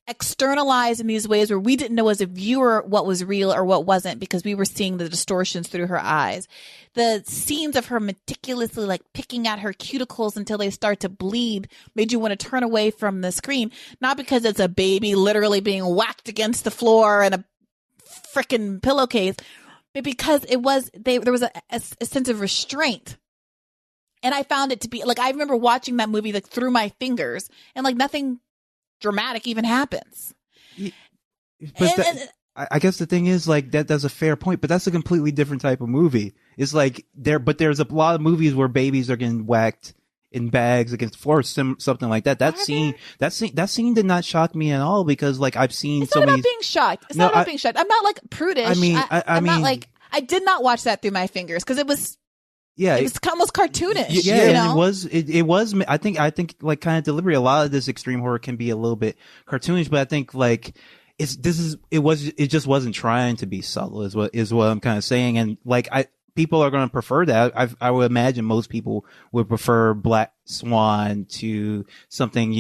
externalized in these ways where we didn't know as a viewer what was real or what wasn't because we were seeing the distortions through her eyes. The scenes of her meticulously like picking at her cuticles until they start to bleed made you want to turn away from the screen, not because it's a baby literally being whacked against the floor and a freaking pillowcase, but because there was a sense of restraint. And I found it to be like, I remember watching that movie like through my fingers, and like nothing dramatic even happens. But I guess the thing is, like, that's a fair point, but that's a completely different type of movie. It's like there's a lot of movies where babies are getting whacked in bags against the floor, something like that. That scene did not shock me at all, because like I've seen it's so many. It's not about being shocked. It's not about being shocked. I'm not like prudish. I mean, I'm not like, I did not watch that through my fingers because it was. Yeah, it was almost cartoonish. Yeah, you know? it was. I think like kind of delivery. A lot of this extreme horror can be a little bit cartoonish, but I think like it just wasn't trying to be subtle. Is what I'm kind of saying, and like people are going to prefer that. I would imagine most people would prefer Black Swan to something,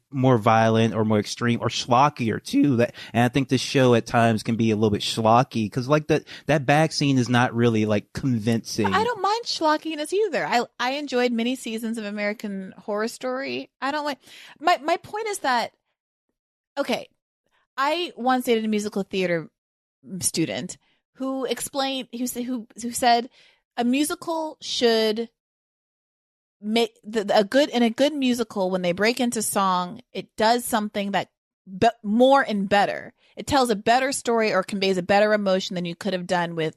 more violent or more extreme or schlockier too. And I think the show at times can be a little bit schlocky because like that bag scene is not really like convincing. I don't mind schlockiness either. I enjoyed many seasons of American Horror Story. I don't like my point is that, okay, I once dated a musical theater student who said a musical should make a good musical, when they break into song, it does something that more and better. It tells a better story or conveys a better emotion than you could have done with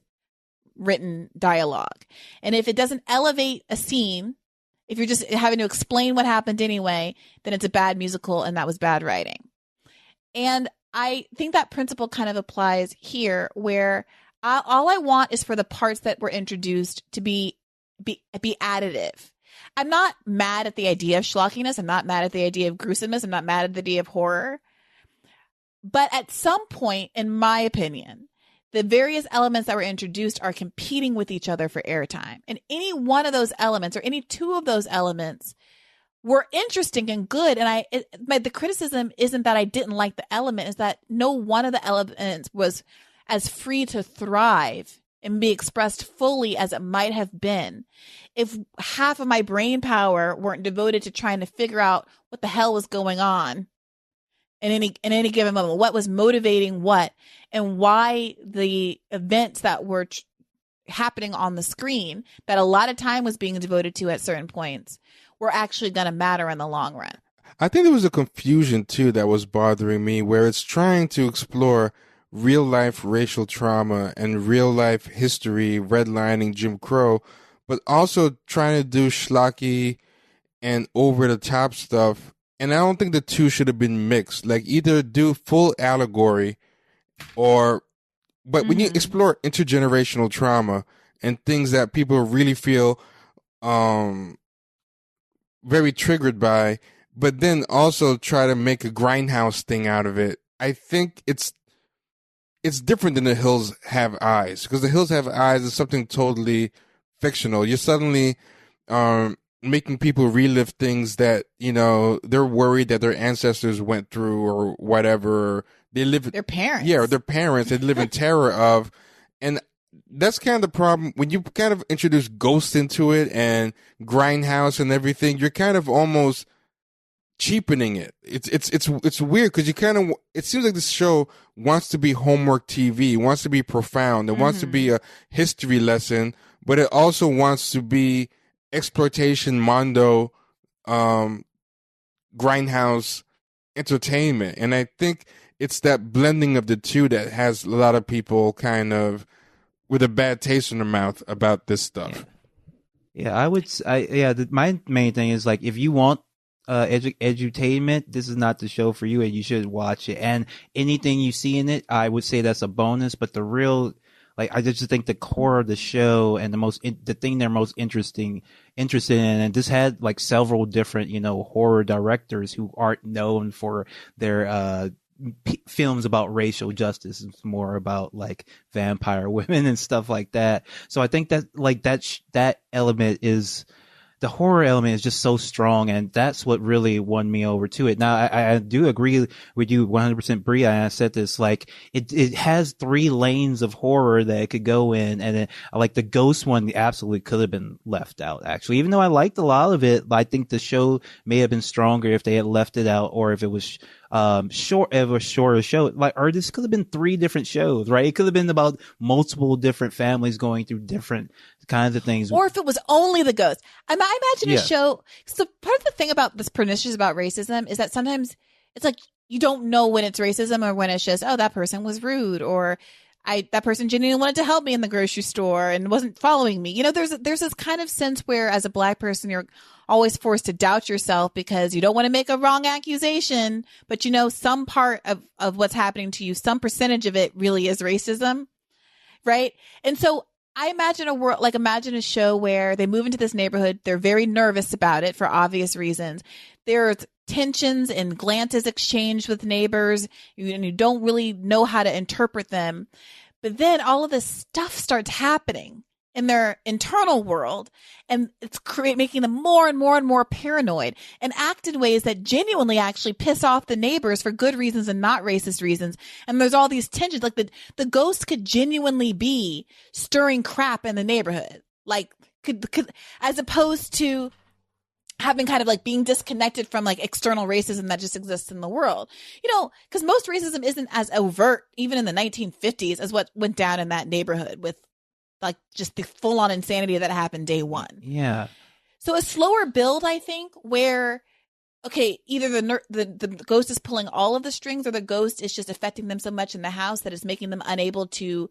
written dialogue. And if it doesn't elevate a scene, if you're just having to explain what happened anyway, then it's a bad musical and that was bad writing. And I think that principle kind of applies here, where all I want is for the parts that were introduced to be additive. I'm not mad at the idea of schlockiness. I'm not mad at the idea of gruesomeness. I'm not mad at the idea of horror. But at some point, in my opinion, the various elements that were introduced are competing with each other for airtime. And any one of those elements or any two of those elements were interesting and good. And the criticism isn't that I didn't like the element, is that no one of the elements was as free to thrive and be expressed fully as it might have been if half of my brain power weren't devoted to trying to figure out what the hell was going on in any given moment, what was motivating what, and why the events that were happening on the screen that a lot of time was being devoted to at certain points were actually going to matter in the long run. I think there was a confusion too that was bothering me, where it's trying to explore real life racial trauma and real life history, redlining, Jim Crow, but also trying to do schlocky and over the top stuff. And I don't think the two should have been mixed. Like, either do full allegory but when you explore intergenerational trauma and things that people really feel very triggered by, but then also try to make a grindhouse thing out of it, I think it's different than The Hills Have Eyes, because The Hills Have Eyes is something totally fictional. You're suddenly making people relive things that, they're worried that their ancestors went through or whatever. They live their parents. Yeah, their parents. They live in terror of, and that's kind of the problem when you kind of introduce ghosts into it and grindhouse and everything. You're kind of almost cheapening it. It's weird, because it seems like this show wants to be homework TV, wants to be profound, it wants to be a history lesson, but it also wants to be exploitation mondo grindhouse entertainment. And I think it's that blending of the two that has a lot of people kind of with a bad taste in their mouth about this stuff. Yeah, my main thing is, like, if you want edutainment, this is not the show for you, and you should watch it. And anything you see in it, I would say that's a bonus. But the real, like, I just think the core of the show and the thing they're most interested in, and this had like several different, horror directors who aren't known for their films about racial justice. It's more about like vampire women and stuff like that. So I think that like that element is the horror element is just so strong, and that's what really won me over to it. Now, I do agree with you 100%, Bria. I said this, like, it has 3 lanes of horror that it could go in, and it, like the ghost one absolutely could have been left out, actually. Even though I liked a lot of it, I think the show may have been stronger if they had left it out, or if it was shorter show. Like, or this could have been 3 different shows, right? It could have been about multiple different families going through different kinds of things. Or if it was only the ghost. I imagine a show. So part of the thing about this pernicious about racism is that sometimes it's like you don't know when it's racism or when it's just, oh, that person was rude, or that person genuinely wanted to help me in the grocery store and wasn't following me. You know, there's this kind of sense where as a Black person, you're always forced to doubt yourself because you don't want to make a wrong accusation, but you know, some part of what's happening to you, some percentage of it really is racism. Right. And so I imagine imagine a show where they move into this neighborhood. They're very nervous about it for obvious reasons. There's tensions and glances exchanged with neighbors, and you don't really know how to interpret them. But then all of this stuff starts happening in their internal world, and it's making them more and more and more paranoid and act in ways that genuinely actually piss off the neighbors for good reasons and not racist reasons. And there's all these tensions, like the ghost could genuinely be stirring crap in the neighborhood, like could as opposed to having kind of like being disconnected from like external racism that just exists in the world, you know, because most racism isn't as overt even in the 1950s as what went down in that neighborhood with like just the full on insanity that happened day one. Yeah. So a slower build, I think, where, okay, either the ghost is pulling all of the strings, or the ghost is just affecting them so much in the house that it's making them unable to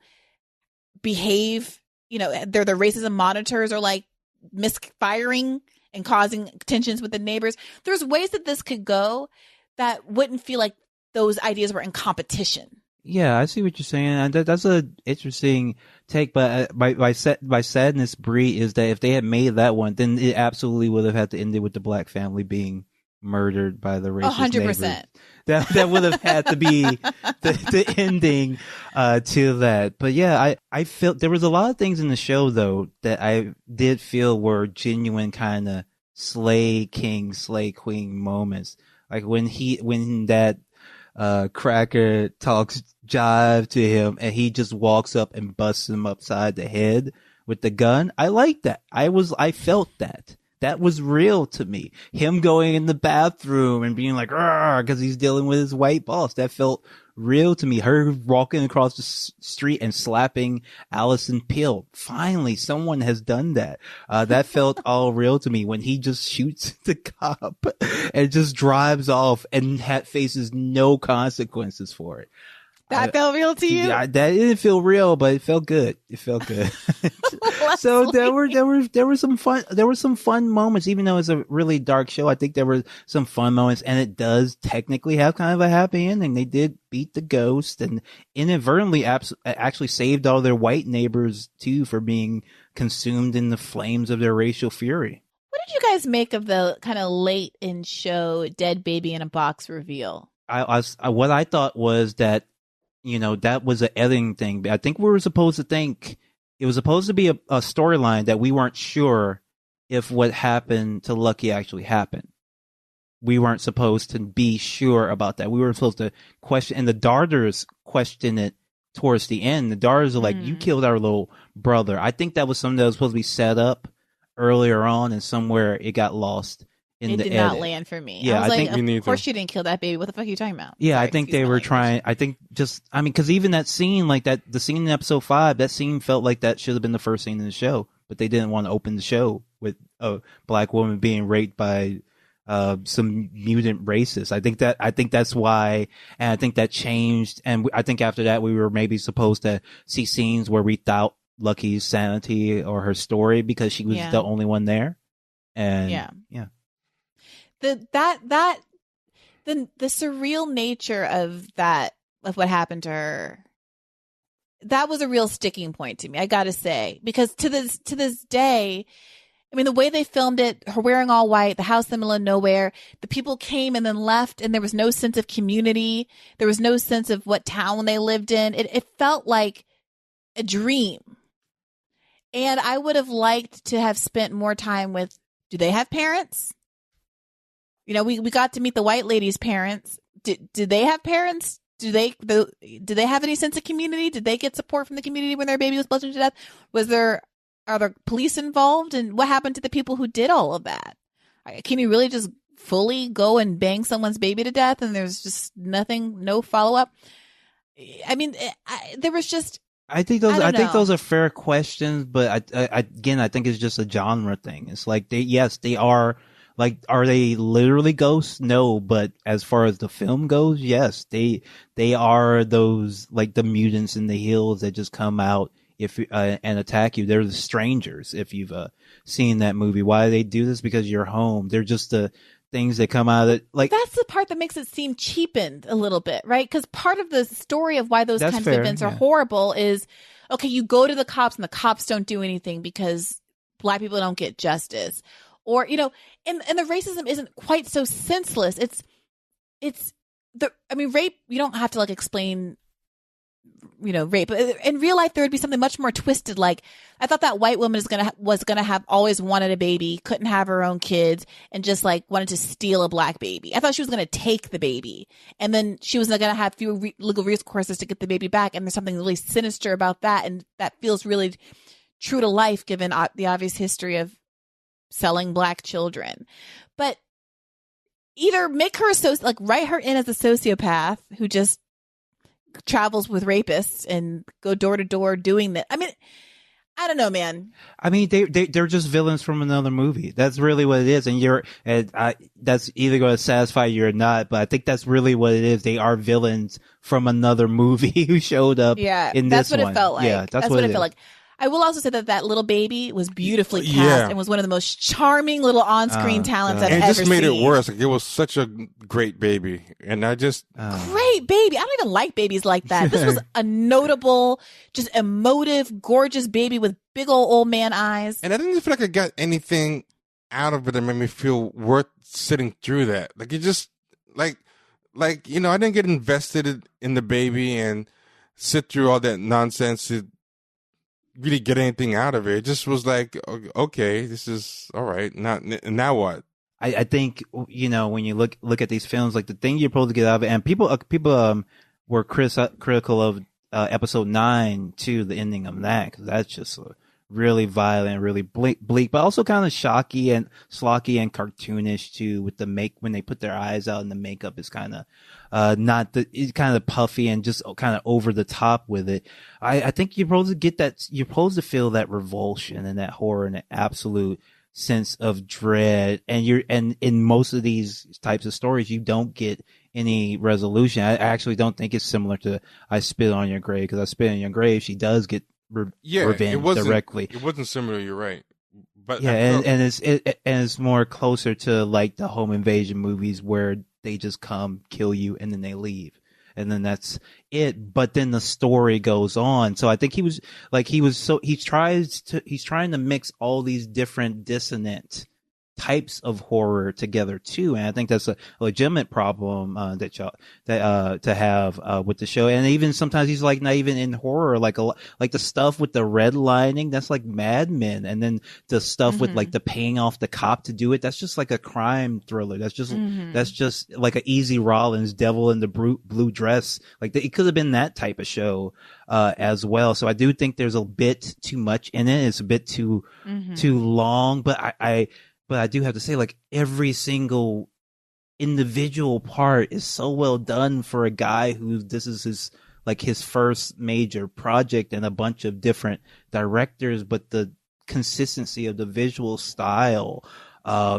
behave. You know, the racism monitors are like misfiring and causing tensions with the neighbors. There's ways that this could go that wouldn't feel like those ideas were in competition. Yeah, I see what you're saying. That's a interesting take, but my sadness, Brie, is that if they had made that one, then it absolutely would have had to end it with the Black family being murdered by the racist 100%. neighbors. That would have had to be the ending to that. But yeah, I felt there was a lot of things in the show though that I did feel were genuine kind of slay king, slay queen moments. Like when that Cracker talks jive to him and he just walks up and busts him upside the head with the gun. I like that. I felt that. That was real to me. Him going in the bathroom and being like, because he's dealing with his white boss. That felt real to me. Her walking across the street and slapping Allison Peel. Finally, someone has done that. That felt all real to me when he just shoots the cop and just drives off and faces no consequences for it. That felt real to you? That didn't feel real, but it felt good. It felt good. So there were some fun moments, even though it's a really dark show. I think there were some fun moments, and it does technically have kind of a happy ending. They did beat the ghost and inadvertently actually saved all their white neighbors too for being consumed in the flames of their racial fury. What did you guys make of the kind of late in show dead baby in a box reveal? What I thought was that, you know, that was an editing thing. I think we were supposed to think it was supposed to be a storyline that we weren't sure if what happened to Lucky actually happened. We weren't supposed to be sure about that. We were supposed to question, and the Darters question it towards the end. The Darters are like, you killed our little brother. I think that was something that was supposed to be set up earlier on, and somewhere it got lost. It did not land for me. Yeah, I was like, of course you didn't kill that baby. What the fuck are you talking about? Yeah, I think they were trying. I think because even that scene, like the scene in episode 5, that scene felt like that should have been the first scene in the show, but they didn't want to open the show with a Black woman being raped by some mutant racist. I think that's why, and I think that changed. And I think after that, we were maybe supposed to see scenes where we doubt Lucky's sanity or her story because she was the only one there. And yeah. The surreal nature of what happened to her, that was a real sticking point to me, I gotta say, because to this day, I mean, the way they filmed it, her wearing all white, the house in the middle of nowhere, the people came and then left, and there was no sense of community. There was no sense of what town they lived in. It felt like a dream. And I would have liked to have spent more time with Do they have parents? You know, we got to meet the white lady's parents. Did they have parents? Do they have any sense of community? Did they get support from the community when their baby was bludgeoned to death? Are there police involved? And what happened to the people who did all of that? Can you really just fully go and bang someone's baby to death and there's just nothing, no follow up? I mean, there was just. I think those are fair questions, but I think it's just a genre thing. It's like they are. Like, are they literally ghosts? No, but as far as the film goes, yes, they are those, like, the mutants in the hills that just come out and attack you. They're the strangers. If you've seen that movie, why do they do this? Because you're home. They're just the things that come out of it. Like, that's the part that makes it seem cheapened a little bit, right? Because part of the story of why those kinds of events are horrible is, okay, you go to the cops and the cops don't do anything because Black people don't get justice. Or, you know, and the racism isn't quite so senseless. Rape, you don't have to like explain, you know, rape. In real life, there would be something much more twisted. Like, I thought that white woman was gonna have always wanted a baby, couldn't have her own kids, and just like wanted to steal a Black baby. I thought she was gonna take the baby, and then she was gonna have few legal recourses to get the baby back. And there's something really sinister about that, and that feels really true to life given the obvious history of selling Black children. But either make her write her in as a sociopath who just travels with rapists and go door to door doing that. I mean, I don't know, man. I mean, they're just villains from another movie. That's really what it is. And that's either going to satisfy you or not. But I think that's really what it is. They are villains from another movie who showed up. Yeah, in that's this what one. It felt like. Yeah, that's what it felt like. I will also say that little baby was beautifully cast and was one of the most charming little on-screen talents I've ever seen. It just made it worse. Like, it was such a great baby. And I just... Great baby. I don't even like babies like that. This was a notable, just emotive, gorgeous baby with big old man eyes. And I didn't feel like I got anything out of it that made me feel worth sitting through that. Like, it just... Like, you know, I didn't get invested in the baby and sit through all that nonsense to really get anything out of it. It just was like, okay, this is all right. Now what? I think, you know, when you look at these films, like, the thing you're supposed to get out of it, and people were critical of episode 9 too, the ending of that, because that's just really violent, really bleak, but also kind of shocky and slocky and cartoonish too, with the when they put their eyes out and the makeup is kind of it's kind of puffy and just kind of over the top with it. I think you're supposed to get that, you're supposed to feel that revulsion and that horror and that absolute sense of dread. And in most of these types of stories, you don't get any resolution. I actually don't think it's similar to I Spit on Your Grave, because I Spit on Your Grave, she does get revenge directly. It wasn't similar. You're right. But yeah, and it's more closer to like the home invasion movies where they just come, kill you, and then they leave, and then that's it. But then the story goes on. So I think he's trying to mix all these different dissonant types of horror together too, and I think that's a legitimate problem to have with the show. And even sometimes he's like not even in horror, like the stuff with the redlining, that's like Mad Men, and then the stuff with like the paying off the cop to do it, that's just like a crime thriller. That's just like an Easy Rollins Devil in the Blue Dress. Like it could have been that type of show as well. So I do think there's a bit too much in it. It's a bit too long, but I do have to say, like, every single individual part is so well done for a guy who this is his first major project and a bunch of different directors, but the consistency of the visual style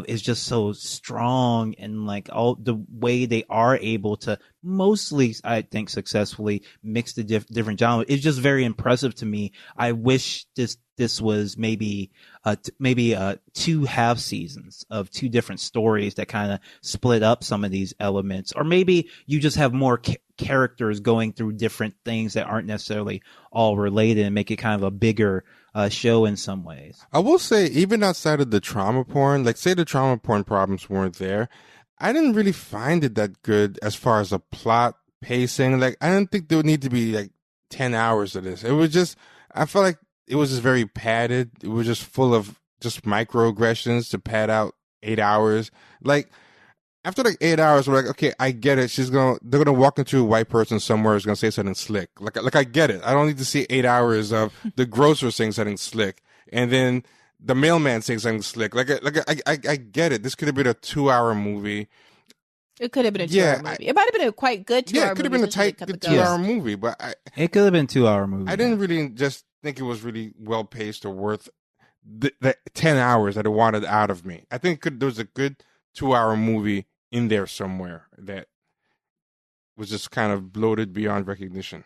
is just so strong, and like all the way they are able to mostly, I think, successfully mix the different genres. It's just very impressive to me. I wish this was maybe 2 half seasons of 2 different stories that kind of split up some of these elements, or maybe you just have more characters going through different things that aren't necessarily all related and make it kind of a bigger show in some ways. I will say, even outside of the trauma porn, like say the trauma porn problems weren't there, I didn't really find it that good as far as a plot pacing. Like, I didn't think there would need to be like 10 hours of this. It was just, I felt like it was just very padded. It was just full of just microaggressions to pad out 8 hours. Like, after like 8 hours, we're like, okay, I get it. They're gonna walk into a white person somewhere who's gonna say something slick. Like I get it. I don't need to see 8 hours of the grocer saying something slick, and then the mailman saying something slick. I get it. This could have been a 2-hour movie. It could have been a 2-hour movie. It might have been a quite good 2-hour movie. Yeah, it could have been a tight good 2-hour movie, but it could have been 2-hour movie. I didn't really just think it was really well paced or worth the 10 hours that it wanted out of me. I think there was a good 2-hour movie in there somewhere that was just kind of bloated beyond recognition.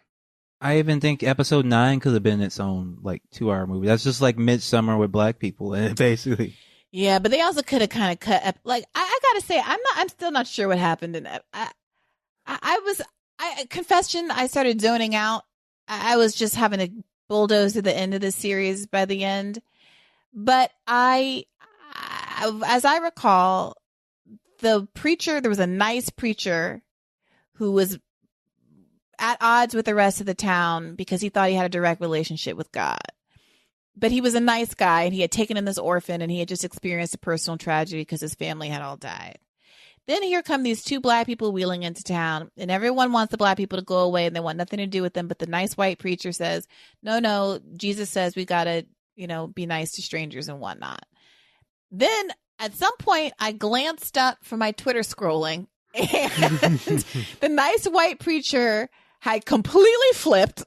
I even think episode 9 could have been its own like 2-hour movie. That's just like Midsummer with black people in it, basically. Yeah, but they also could have kind of cut. Like I gotta say, I'm still not sure what happened in that. Confession, I started zoning out. I was just having to bulldoze to the end of the series by the end. But as I recall, the preacher, there was a nice preacher who was at odds with the rest of the town because he thought he had a direct relationship with God. But he was a nice guy, and he had taken in this orphan, and he had just experienced a personal tragedy because his family had all died. Then here come these 2 black people wheeling into town, and everyone wants the black people to go away, and they want nothing to do with them. But the nice white preacher says, no, Jesus says we got to, be nice to strangers and whatnot. Then at some point, I glanced up from my Twitter scrolling, and the nice white preacher had completely flipped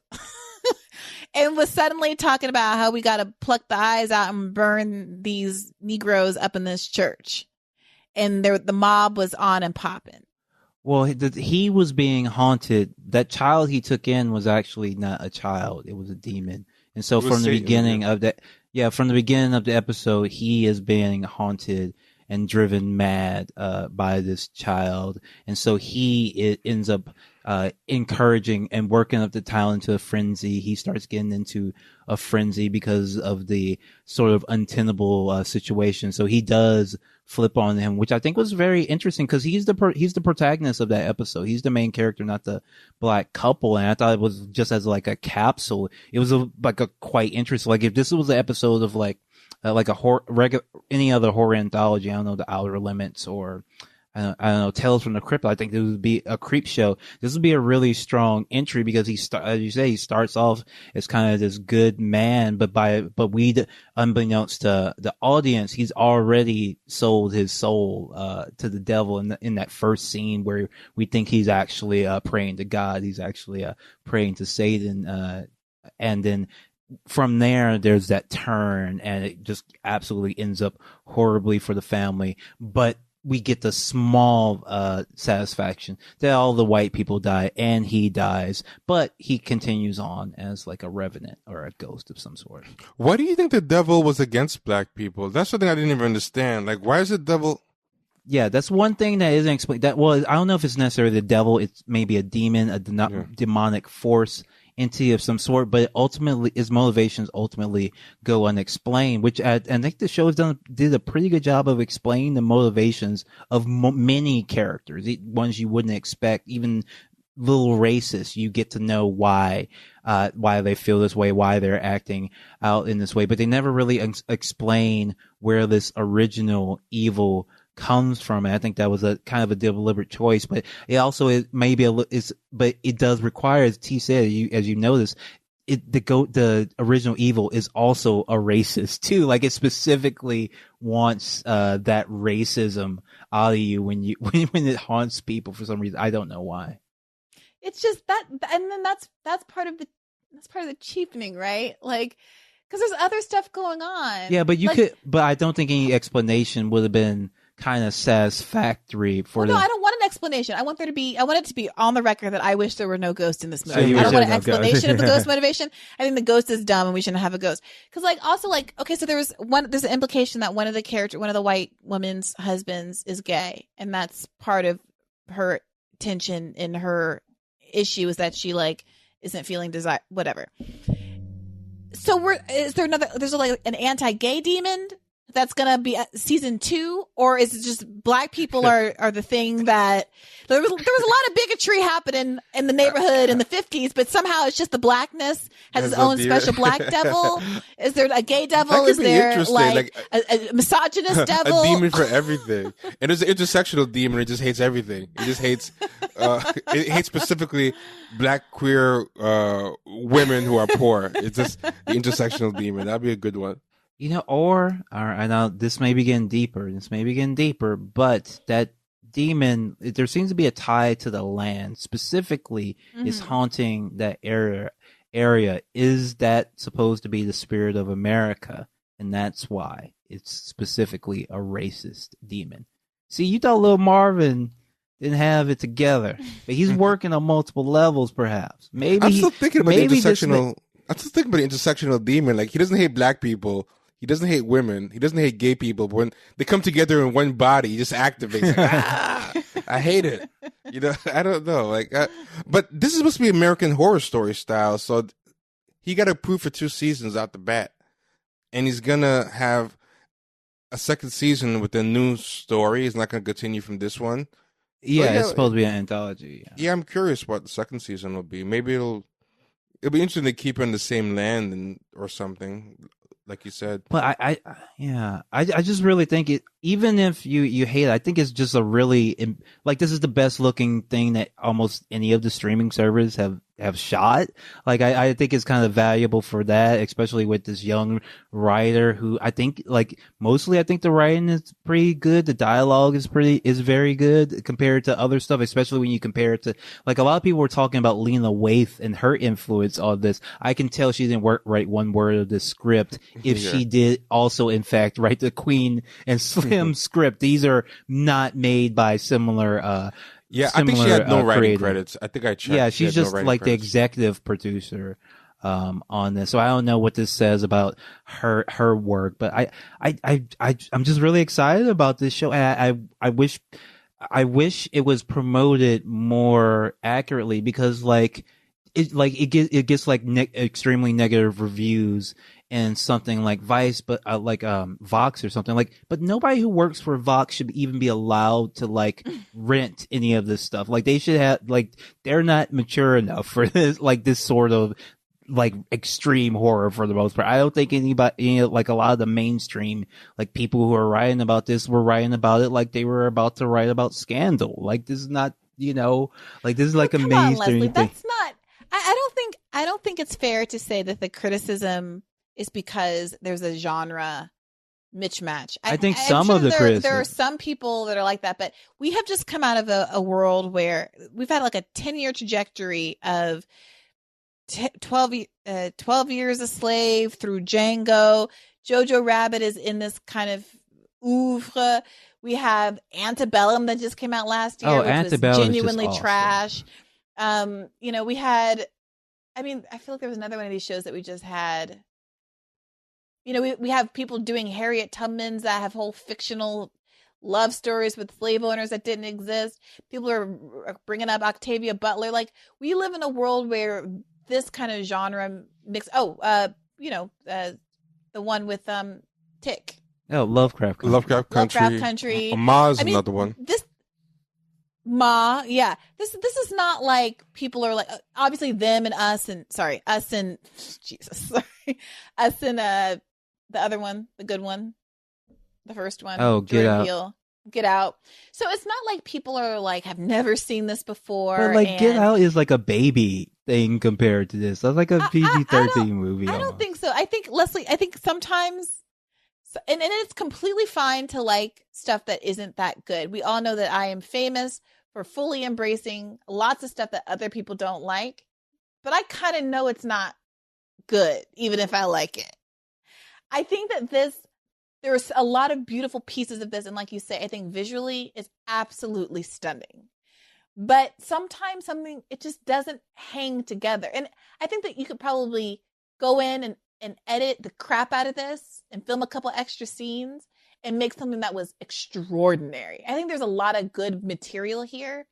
and was suddenly talking about how we got to pluck the eyes out and burn these Negroes up in this church. And the mob was on and popping. Well, he was being haunted. That child he took in was actually not a child. It was a demon. And so from the beginning of the episode, he is being haunted and driven mad by this child. And so it ends up encouraging and working up the child into a frenzy. He starts getting into a frenzy because of the sort of untenable situation. So he does flip on him, which I think was very interesting because he's the protagonist of that episode. He's the main character, not the black couple. And I thought it was just as like a capsule. It was quite interesting. Like if this was an episode of like a any other horror anthology, I don't know, The Outer Limits or I don't know, Tales from the Crypt, I think this would be a creep show. This would be a really strong entry because as you say, he starts off as kind of this good man, but unbeknownst to the audience, he's already sold his soul to the devil in that first scene where we think he's actually praying to God. He's actually praying to Satan, and then from there's that turn, and it just absolutely ends up horribly for the family. But we get the small satisfaction that all the white people die and he dies, but he continues on as like a revenant or a ghost of some sort. Why do you think the devil was against black people? That's something I didn't even understand. Like, why is the devil... Yeah, that's one thing that isn't explained. I don't know if it's necessarily the devil. It's maybe a demon, demonic force, entity of some sort, but ultimately his motivations ultimately go unexplained, which I think the show did a pretty good job of explaining the motivations of many characters, ones you wouldn't expect, even little racists. You get to know why they feel this way, why they're acting out in this way, but they never really explain where this original evil comes from. And I think that was a kind of a deliberate choice, but it also is maybe but it does require, as T said, as you notice, the original evil is also a racist too. Like it specifically wants that racism out of you when it haunts people for some reason. I don't know why. It's just that, and then that's part of the cheapening, right? Like, because there's other stuff going on. Yeah, but but I don't think any explanation would have been kind of satisfactory for No, I don't want an explanation. I want it to be on the record that I wish there were no ghosts in this movie. I don't want an explanation of the ghost motivation. I think the ghost is dumb and we shouldn't have a ghost. Because okay, so there's an implication that one of the white woman's husbands is gay, and that's part of her tension in her issue is that she isn't feeling desire, whatever. So there's an anti-gay demon that's gonna be season 2, or is it just black people are the thing that there was a lot of bigotry happening in the neighborhood in the 50s, but somehow it's just the blackness has its own special black devil. Is there a gay devil? Is there like a misogynist devil? A demon for everything. And there's an intersectional demon. It just hates everything. It just hates. It hates specifically black queer women who are poor. It's just the intersectional demon. That'd be a good one. You know, or I know this may be getting deeper, but that demon, there seems to be a tie to the land. Specifically, is haunting that area. Is that supposed to be the spirit of America? And that's why it's specifically a racist demon. See, you thought Lil Marvin didn't have it together, but he's working on multiple levels, perhaps. Maybe I'm still thinking about the intersectional demon. Like, he doesn't hate black people. He doesn't hate women. He doesn't hate gay people. But when they come together in one body, he just activates. Like, I hate it. You know, I don't know. Like, but this is supposed to be American Horror Story style, so he got approved for 2 seasons out the bat, and he's gonna have a second season with a new story. He's not gonna continue from this one. Yeah, it's supposed to be an anthology. Yeah, I'm curious what the second season will be. Maybe it'll be interesting to keep it in the same land or something. Like you said, but I just really think it. Even if you hate it, I think it's just a really like, this is the best looking thing that almost any of the streaming servers have shot. Like, I think it's kind of valuable for that, especially with this young writer who I think, like, mostly I think the writing is pretty good. The dialogue is very good compared to other stuff, especially when you compare it to, like, a lot of people were talking about Lena Waithe and her influence on this. I can tell she didn't write one word of the script if she did also, in fact, write the Queen and Slim script. These are not made by similar I think she had no writing credits. I think I checked. Yeah, she's just like the executive producer on this. So I don't know what this says about her work, but I'm just really excited about this show. And I wish it was promoted more accurately, because it gets extremely negative reviews and something like Vice, but Vox or something, like, but nobody who works for Vox should even be allowed to like rent any of this stuff. Like, they should have, like, they're not mature enough for this, like, this sort of like extreme horror for the most part. I don't think anybody, like, a lot of the mainstream, like, people who are writing about this were writing about it like they were about to write about Scandal. Like, this is not, like, this is like a mainstream thing. That's not. I don't think it's fair to say that the criticism is because there's a genre mismatch. I think some of the criticism. There are some people that are like that, but we have just come out of a world where we've had like a 10-year trajectory of 12 Years a Slave through Django. Jojo Rabbit is in this kind of oeuvre. We have Antebellum that just came out last year, which was genuinely trash. We had, I feel like there was another one of these shows that we just had. We have people doing Harriet Tubmans that have whole fictional love stories with slave owners that didn't exist. People are bringing up Octavia Butler. Like, we live in a world where this kind of genre mix. The one with Tick. Oh, Lovecraft Country. Ma's another one. Yeah. This is not like people are like, obviously them and us and Jesus, sorry, us and the other one, the good one, the first one. Oh, Get Out. So it's not like people are like, have never seen this before. But like, Get Out is like a baby thing compared to this. That's like a PG-13 movie. I don't think so. I think, Leslie, sometimes, and it's completely fine to like stuff that isn't that good. We all know that I am famous for fully embracing lots of stuff that other people don't like, but I kind of know it's not good, even if I like it. I think that there's a lot of beautiful pieces of this, and like you say, I think visually is absolutely stunning. But sometimes it just doesn't hang together. And I think that you could probably go in and edit the crap out of this and film a couple extra scenes and make something that was extraordinary. I think there's a lot of good material here,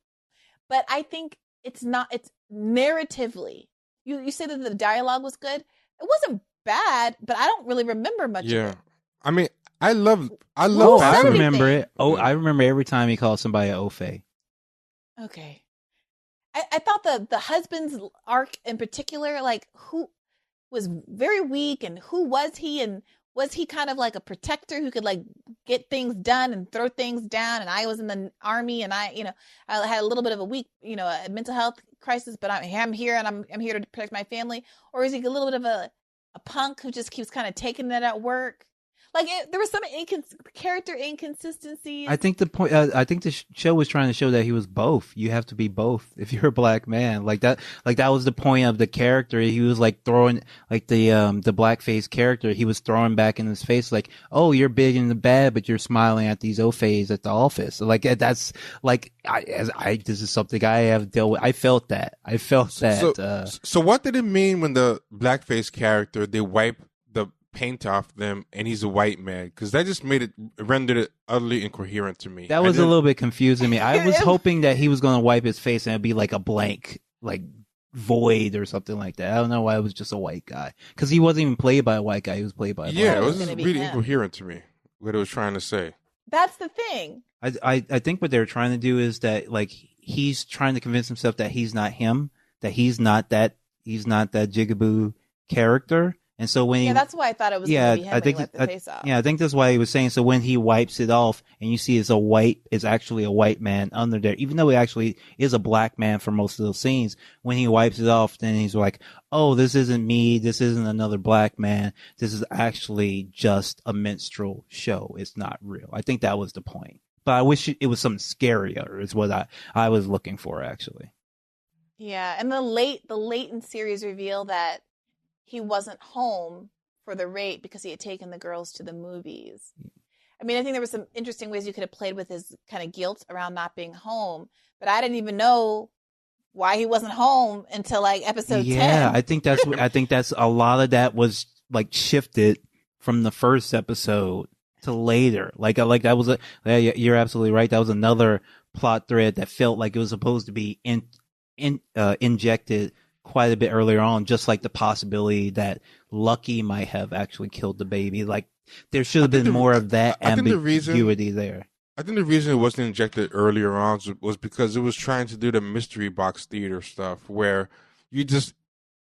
but I think it's narratively. You say that the dialogue was good. It wasn't bad, but I don't really remember much of it. I mean, I love Oh, I fashion. remember it. Oh, Yeah. I remember every time he called somebody a Ofe. Okay. I thought the husband's arc in particular, like who was very weak and who was he, and was he kind of like a protector who could like get things done and throw things down, and I was in the army and I had a little bit of a weak a mental health crisis, but I'm here and I'm here to protect my family, or is he a little bit of a punk who just keeps kind of taking it at work? Like there was some character inconsistencies. I think the point. I think the show was trying to show that he was both. You have to be both if you're a black man. Like that. Like that was the point of the character. He was like throwing like the blackface character. He was throwing back in his face like, "Oh, you're big in the bad, but you're smiling at these Ofes at the office." Like that's like this is something I have dealt with. I felt that. So what did it mean when the blackface character they wipe the paint off them and he's a white man? Because that just rendered it utterly incoherent to me. That was a little bit confusing me. I was hoping that he was going to wipe his face and it'd be like a blank, like void or something like that. I don't know why it was just a white guy, because he wasn't even played by a white guy. He was played by a black guy. It was just really incoherent to me what it was trying to say. That's the thing. I think what they're trying to do is that like he's trying to convince himself that he's not him, that he's not that jigaboo character. And so when that's why I thought it was going to be him when he wiped the face off. Yeah, I think that's why he was saying. So when he wipes it off, and you see it's actually a white man under there, even though it actually is a black man for most of those scenes. When he wipes it off, then he's like, "Oh, this isn't me. This isn't another black man. This is actually just a minstrel show. It's not real." I think that was the point. But I wish it was something scarier. Is what I was looking for actually. Yeah, and the late in series reveal that he wasn't home for the rape because he had taken the girls to the movies. I mean, I think there were some interesting ways you could have played with his kind of guilt around not being home, but I didn't even know why he wasn't home until like episode 10. Yeah, I think that's a lot of that was like shifted from the first episode to later. Like that was you're absolutely right. That was another plot thread that felt like it was supposed to be injected quite a bit earlier on, just like the possibility that Lucky might have actually killed the baby. Like there should have been more of that ambiguity there. I think the reason it wasn't injected earlier on was because it was trying to do the mystery box theater stuff, where you just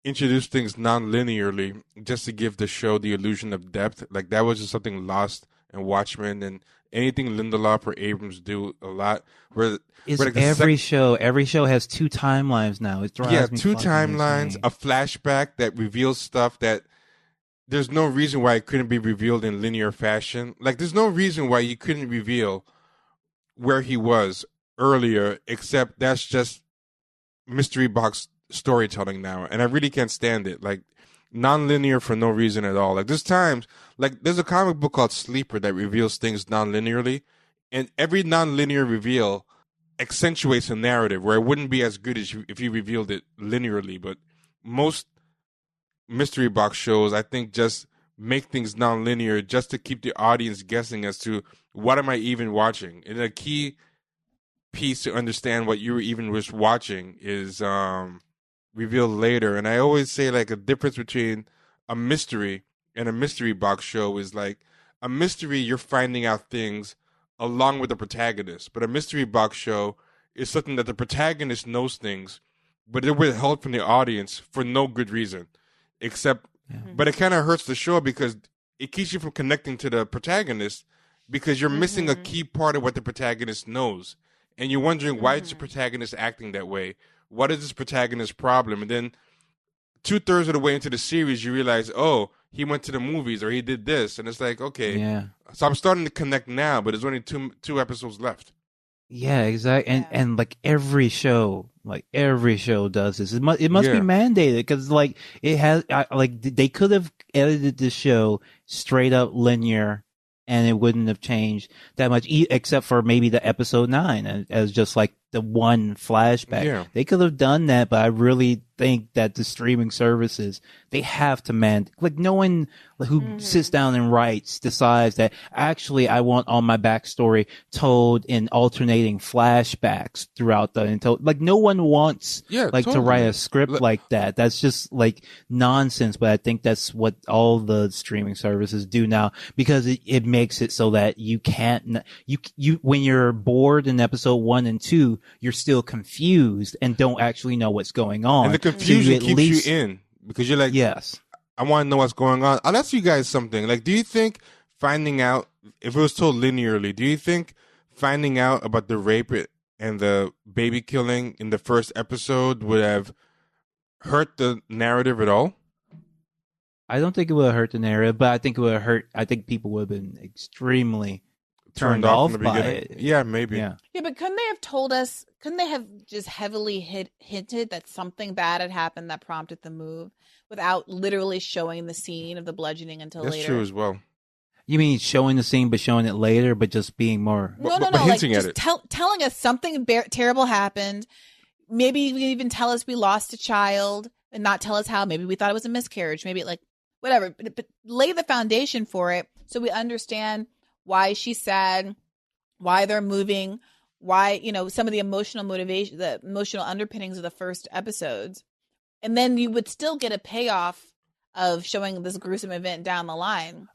introduce things non-linearly just to give the show the illusion of depth. Like that was just something lost in Watchmen, and anything Lindelof or Abrams do a lot. Every show has two timelines now. It drives me two timelines, insane. a flashback that reveals stuff that there's no reason why it couldn't be revealed in linear fashion. Like there's no reason why you couldn't reveal where he was earlier, except that's just mystery box storytelling now, and I really can't stand it. Like non-linear for no reason at all. Like there's times, like there's a comic book called Sleeper that reveals things non-linearly, and every non-linear reveal accentuates a narrative where it wouldn't be as good as if you revealed it linearly. But most mystery box shows, I think, just make things non-linear just to keep the audience guessing as to what am I even watching. And a key piece to understand what you even was watching is revealed later. And I always say like a difference between a mystery and a mystery box show is like a mystery, you're finding out things along with the protagonist. But a mystery box show is something that the protagonist knows things, but they're withheld from the audience for no good reason. But it kind of hurts the show because it keeps you from connecting to the protagonist because you're missing a key part of what the protagonist knows. And you're wondering, why is the protagonist acting that way? What is this protagonist's problem? And then 2/3 of the way into the series, you realize, oh, he went to the movies or he did this. And it's like, okay. Yeah. So I'm starting to connect now, but there's only two episodes left. Yeah, exactly. And like every show does this. It must be mandated because like it has they could have edited this show straight up linear and it wouldn't have changed that much, except for maybe the episode 9 as just like the one flashback. Yeah. They could have done that, but I really think that the streaming services, they have to like no one who sits down and writes decides that actually I want all my backstory told in alternating flashbacks throughout like no one wants to write a script like that. That's just like nonsense, but I think that's what all the streaming services do now, because it makes it so that you can't, you when you're bored in episode 1 and 2, you're still confused and don't actually know what's going on. And the confusion keeps you in, because you're like, yes, I want to know what's going on. I'll ask you guys something. Like, do you think finding out, if it was told linearly, do you think finding out about the rape and the baby killing in the first episode would have hurt the narrative at all? I don't think it would have hurt the narrative, but I think it would have hurt. I think people would have been extremely turned off by it. Yeah, maybe. Yeah, but couldn't they have told us? Couldn't they have just heavily hinted that something bad had happened that prompted the move, without literally showing the scene of the bludgeoning until later? That's true as well. You mean showing the scene, but showing it later, but just being more no, hinting like at just it. Telling us something terrible happened. Maybe you can even tell us we lost a child and not tell us how. Maybe we thought it was a miscarriage. Maybe like whatever, but lay the foundation for it so we understand why she's sad, why they're moving, why, some of the emotional motivation, the emotional underpinnings of the first episodes. And then you would still get a payoff of showing this gruesome event down the line.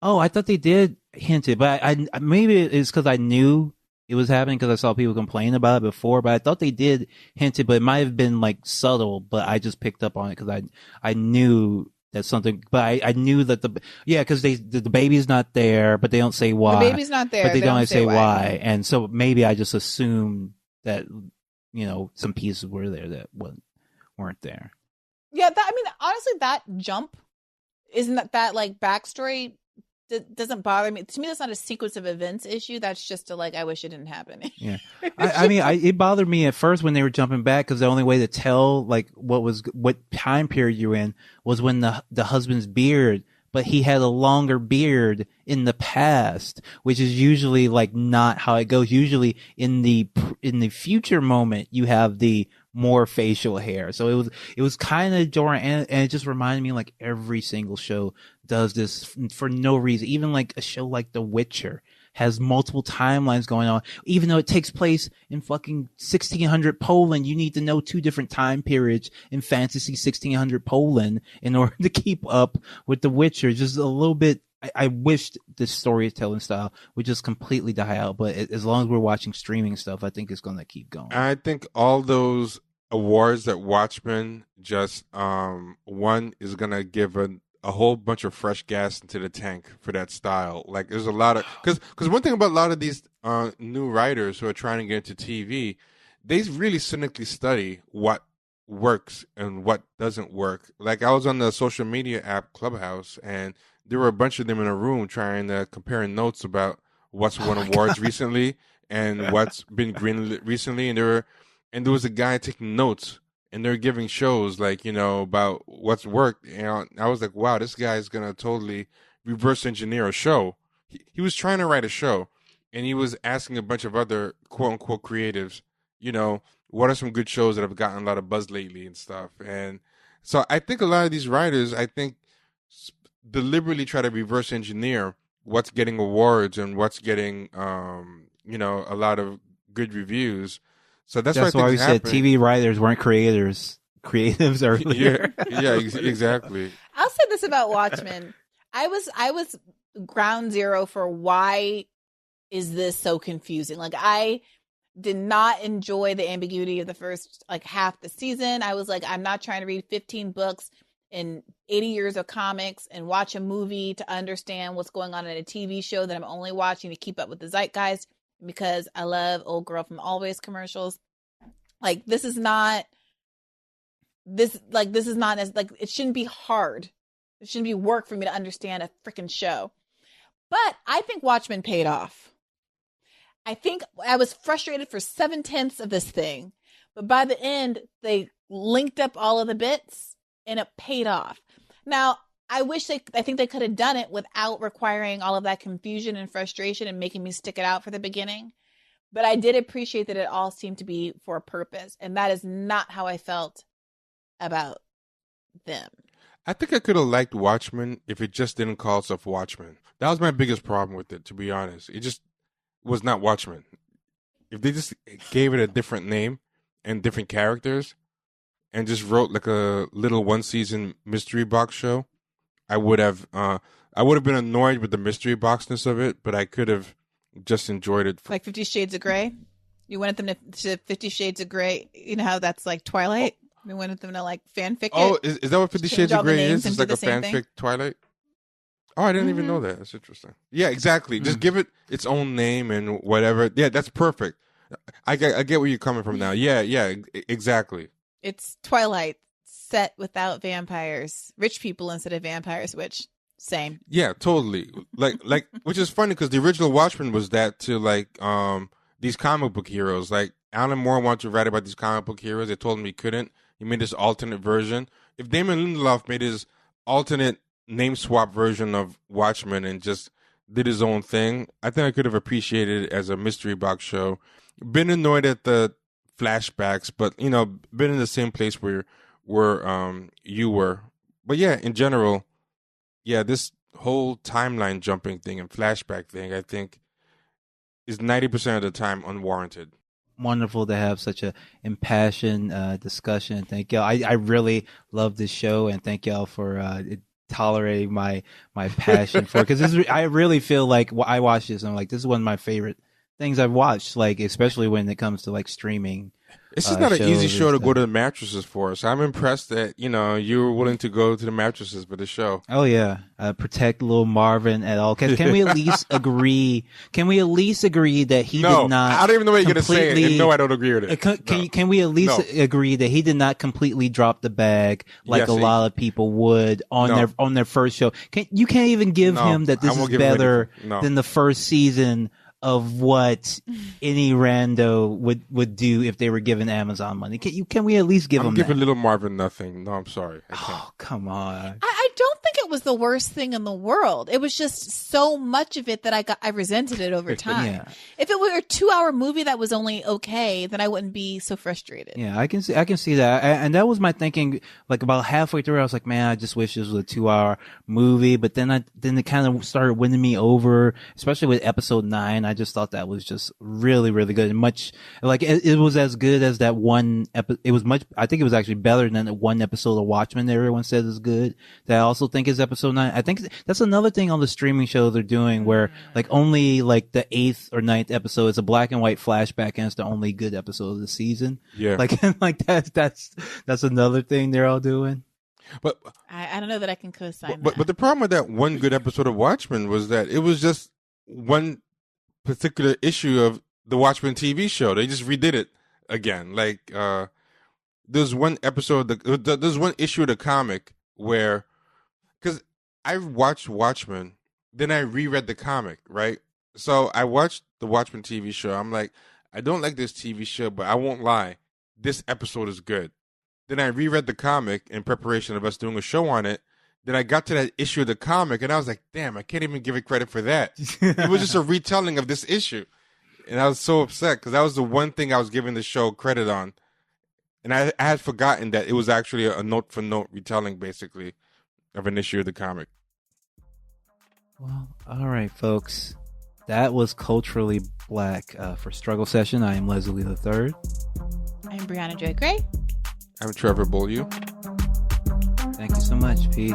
Oh, I thought they did hint it, but I maybe it's because I knew it was happening because I saw people complain about it before. But I thought they did hint it, but it might have been like subtle. But I just picked up on it because I knew that something. But I knew that because the baby's not there, but they don't say why. The baby's not there, but they don't say why. And so maybe I just assumed that some pieces were there that weren't there. Yeah, honestly, that jump isn't that like backstory. Doesn't bother me. To me, that's not a sequence of events issue. That's just I wish it didn't happen. Yeah, it bothered me at first when they were jumping back, because the only way to tell like what time period you're in was when the husband's beard, but he had a longer beard in the past, which is usually like not how it goes. Usually in the future moment, you have the more facial hair. So it was kind of jarring, and it just reminded me like every single show does this for no reason. Even like a show like The Witcher has multiple timelines going on. Even though it takes place in fucking 1600 Poland, you need to know 2 different time periods in fantasy 1600 Poland in order to keep up with The Witcher. Just a little bit. I wished this storytelling style would just completely die out, but as long as we're watching streaming stuff, I think it's going to keep going. I think all those awards that Watchmen just won is going to give a whole bunch of fresh gas into the tank for that style. Like, there's a lot of, because one thing about a lot of these new writers who are trying to get into TV, they really cynically study what works and what doesn't work. Like, I was on the social media app Clubhouse, and there were a bunch of them in a room trying to compare notes about what's won awards recently and what's been greenlit recently, and there was a guy taking notes, and they're giving shows like, about what's worked. And I was like, wow, this guy's going to totally reverse engineer a show. He was trying to write a show, and he was asking a bunch of other quote unquote creatives, what are some good shows that have gotten a lot of buzz lately and stuff. And so I think a lot of these writers, deliberately try to reverse engineer what's getting awards and what's getting, a lot of good reviews. So that's why we said TV writers weren't creatives earlier. Yeah, exactly. I'll say this about Watchmen. I was ground zero for why is this so confusing. Like, I did not enjoy the ambiguity of the first half the season. I was like, I'm not trying to read 15 books and 80 years of comics and watch a movie to understand what's going on in a TV show that I'm only watching to keep up with the zeitgeist, because I love Old Girl from Always commercials. This is not as it shouldn't be hard. It shouldn't be work for me to understand a freaking show. But I think Watchmen paid off. I think I was frustrated for 7/10 of this thing, but by the end they linked up all of the bits and it paid off. Now, I think they could have done it without requiring all of that confusion and frustration and making me stick it out for the beginning. But I did appreciate that it all seemed to be for a purpose. And that is not how I felt about them. I think I could have liked Watchmen if it just didn't call itself Watchmen. That was my biggest problem with it, to be honest. It just was not Watchmen. If they just gave it a different name and different characters and just wrote like a little one-season mystery box show, I would have been annoyed with the mystery boxness of it, but I could have just enjoyed it. Like 50 Shades of Grey? You wanted them to 50 Shades of Grey, you know how that's like Twilight? We wanted them to like fanfic it. Oh, is that what 50 Shades of Grey is? It's like a fanfic thing? Twilight? Oh, I didn't even know that. That's interesting. Yeah, exactly. Just give it its own name and whatever. Yeah, that's perfect. I get where you're coming from now. Yeah, exactly. It's Twilight set without vampires. Rich people instead of vampires, which, same. Yeah, totally. Like, which is funny because the original Watchmen was that to like these comic book heroes. Like Alan Moore wanted to write about these comic book heroes. They told him he couldn't. He made this alternate version. If Damon Lindelof made his alternate name swap version of Watchmen and just did his own thing, I think I could have appreciated it as a mystery box show. Been annoyed at the flashbacks, but you know, been in the same place where you were. But yeah, in general, yeah, this whole timeline jumping thing and flashback thing, I think, is 90% of the time unwarranted. Wonderful to have such a impassioned discussion. Thank y'all. I really love this show, and thank y'all for tolerating my passion for it. Because I really feel like I watched this and I'm like, this is one of my favorite things I've watched, like especially when it comes to like streaming. It's just not an easy show to go to the mattresses for. So I'm impressed that, you know, you were willing to go to the mattresses for the show. Oh yeah. Protect little Marvin at all. Can we at least agree? Can we at least agree that he did not? I don't even know what you're going to say it. And no, I don't agree with it. Can we at least agree that he did not completely drop the bag like a lot of people would on their first show? You can't even give him that this is better than the first season of what any rando would do if they were given Amazon money. Can we at least give him that? I'm giving little Marvin nothing. No, I'm sorry. Oh, come on. I don't think it was the worst thing in the world. It was just so much of it that I resented it over time. Yeah. If it were a 2-hour movie that was only okay, then I wouldn't be so frustrated. Yeah, I can see that. And that was my thinking, like about halfway through, I was like, man, I just wish this was a 2-hour movie. But then it kind of started winning me over, especially with episode 9. I just thought that was just really, really good. And much like it was as good as that one episode. It was I think it was actually better than the one episode of Watchmen that everyone says is good. That I also think is episode 9. I think that's another thing on the streaming show they're doing where like only like the 8th or 9th episode is a black and white flashback and it's the only good episode of the season. Yeah. Like that's another thing they're all doing. But I don't know that I can co-sign that. But the problem with that one good episode of Watchmen was that it was just one particular issue of the Watchmen TV show. They just redid it again. Like there's one episode, there's one issue of the comic where, because I watched Watchmen, then I reread the comic, right? So I watched the Watchmen TV show. I'm like, I don't like this TV show, but I won't lie, this episode is good. Then I reread the comic in preparation of us doing a show on it. Then I got to that issue of the comic, and I was like, damn, I can't even give it credit for that. It was just a retelling of this issue. And I was so upset because that was the one thing I was giving the show credit on. And I had forgotten that it was actually a note-for-note retelling, basically, of an issue of the comic. Well, all right, folks. That was Culturally Black for Struggle Session. I am Leslie III. I'm Briahna Joy Gray. I'm Trevor Beaulieu. Thank you so much. Peace.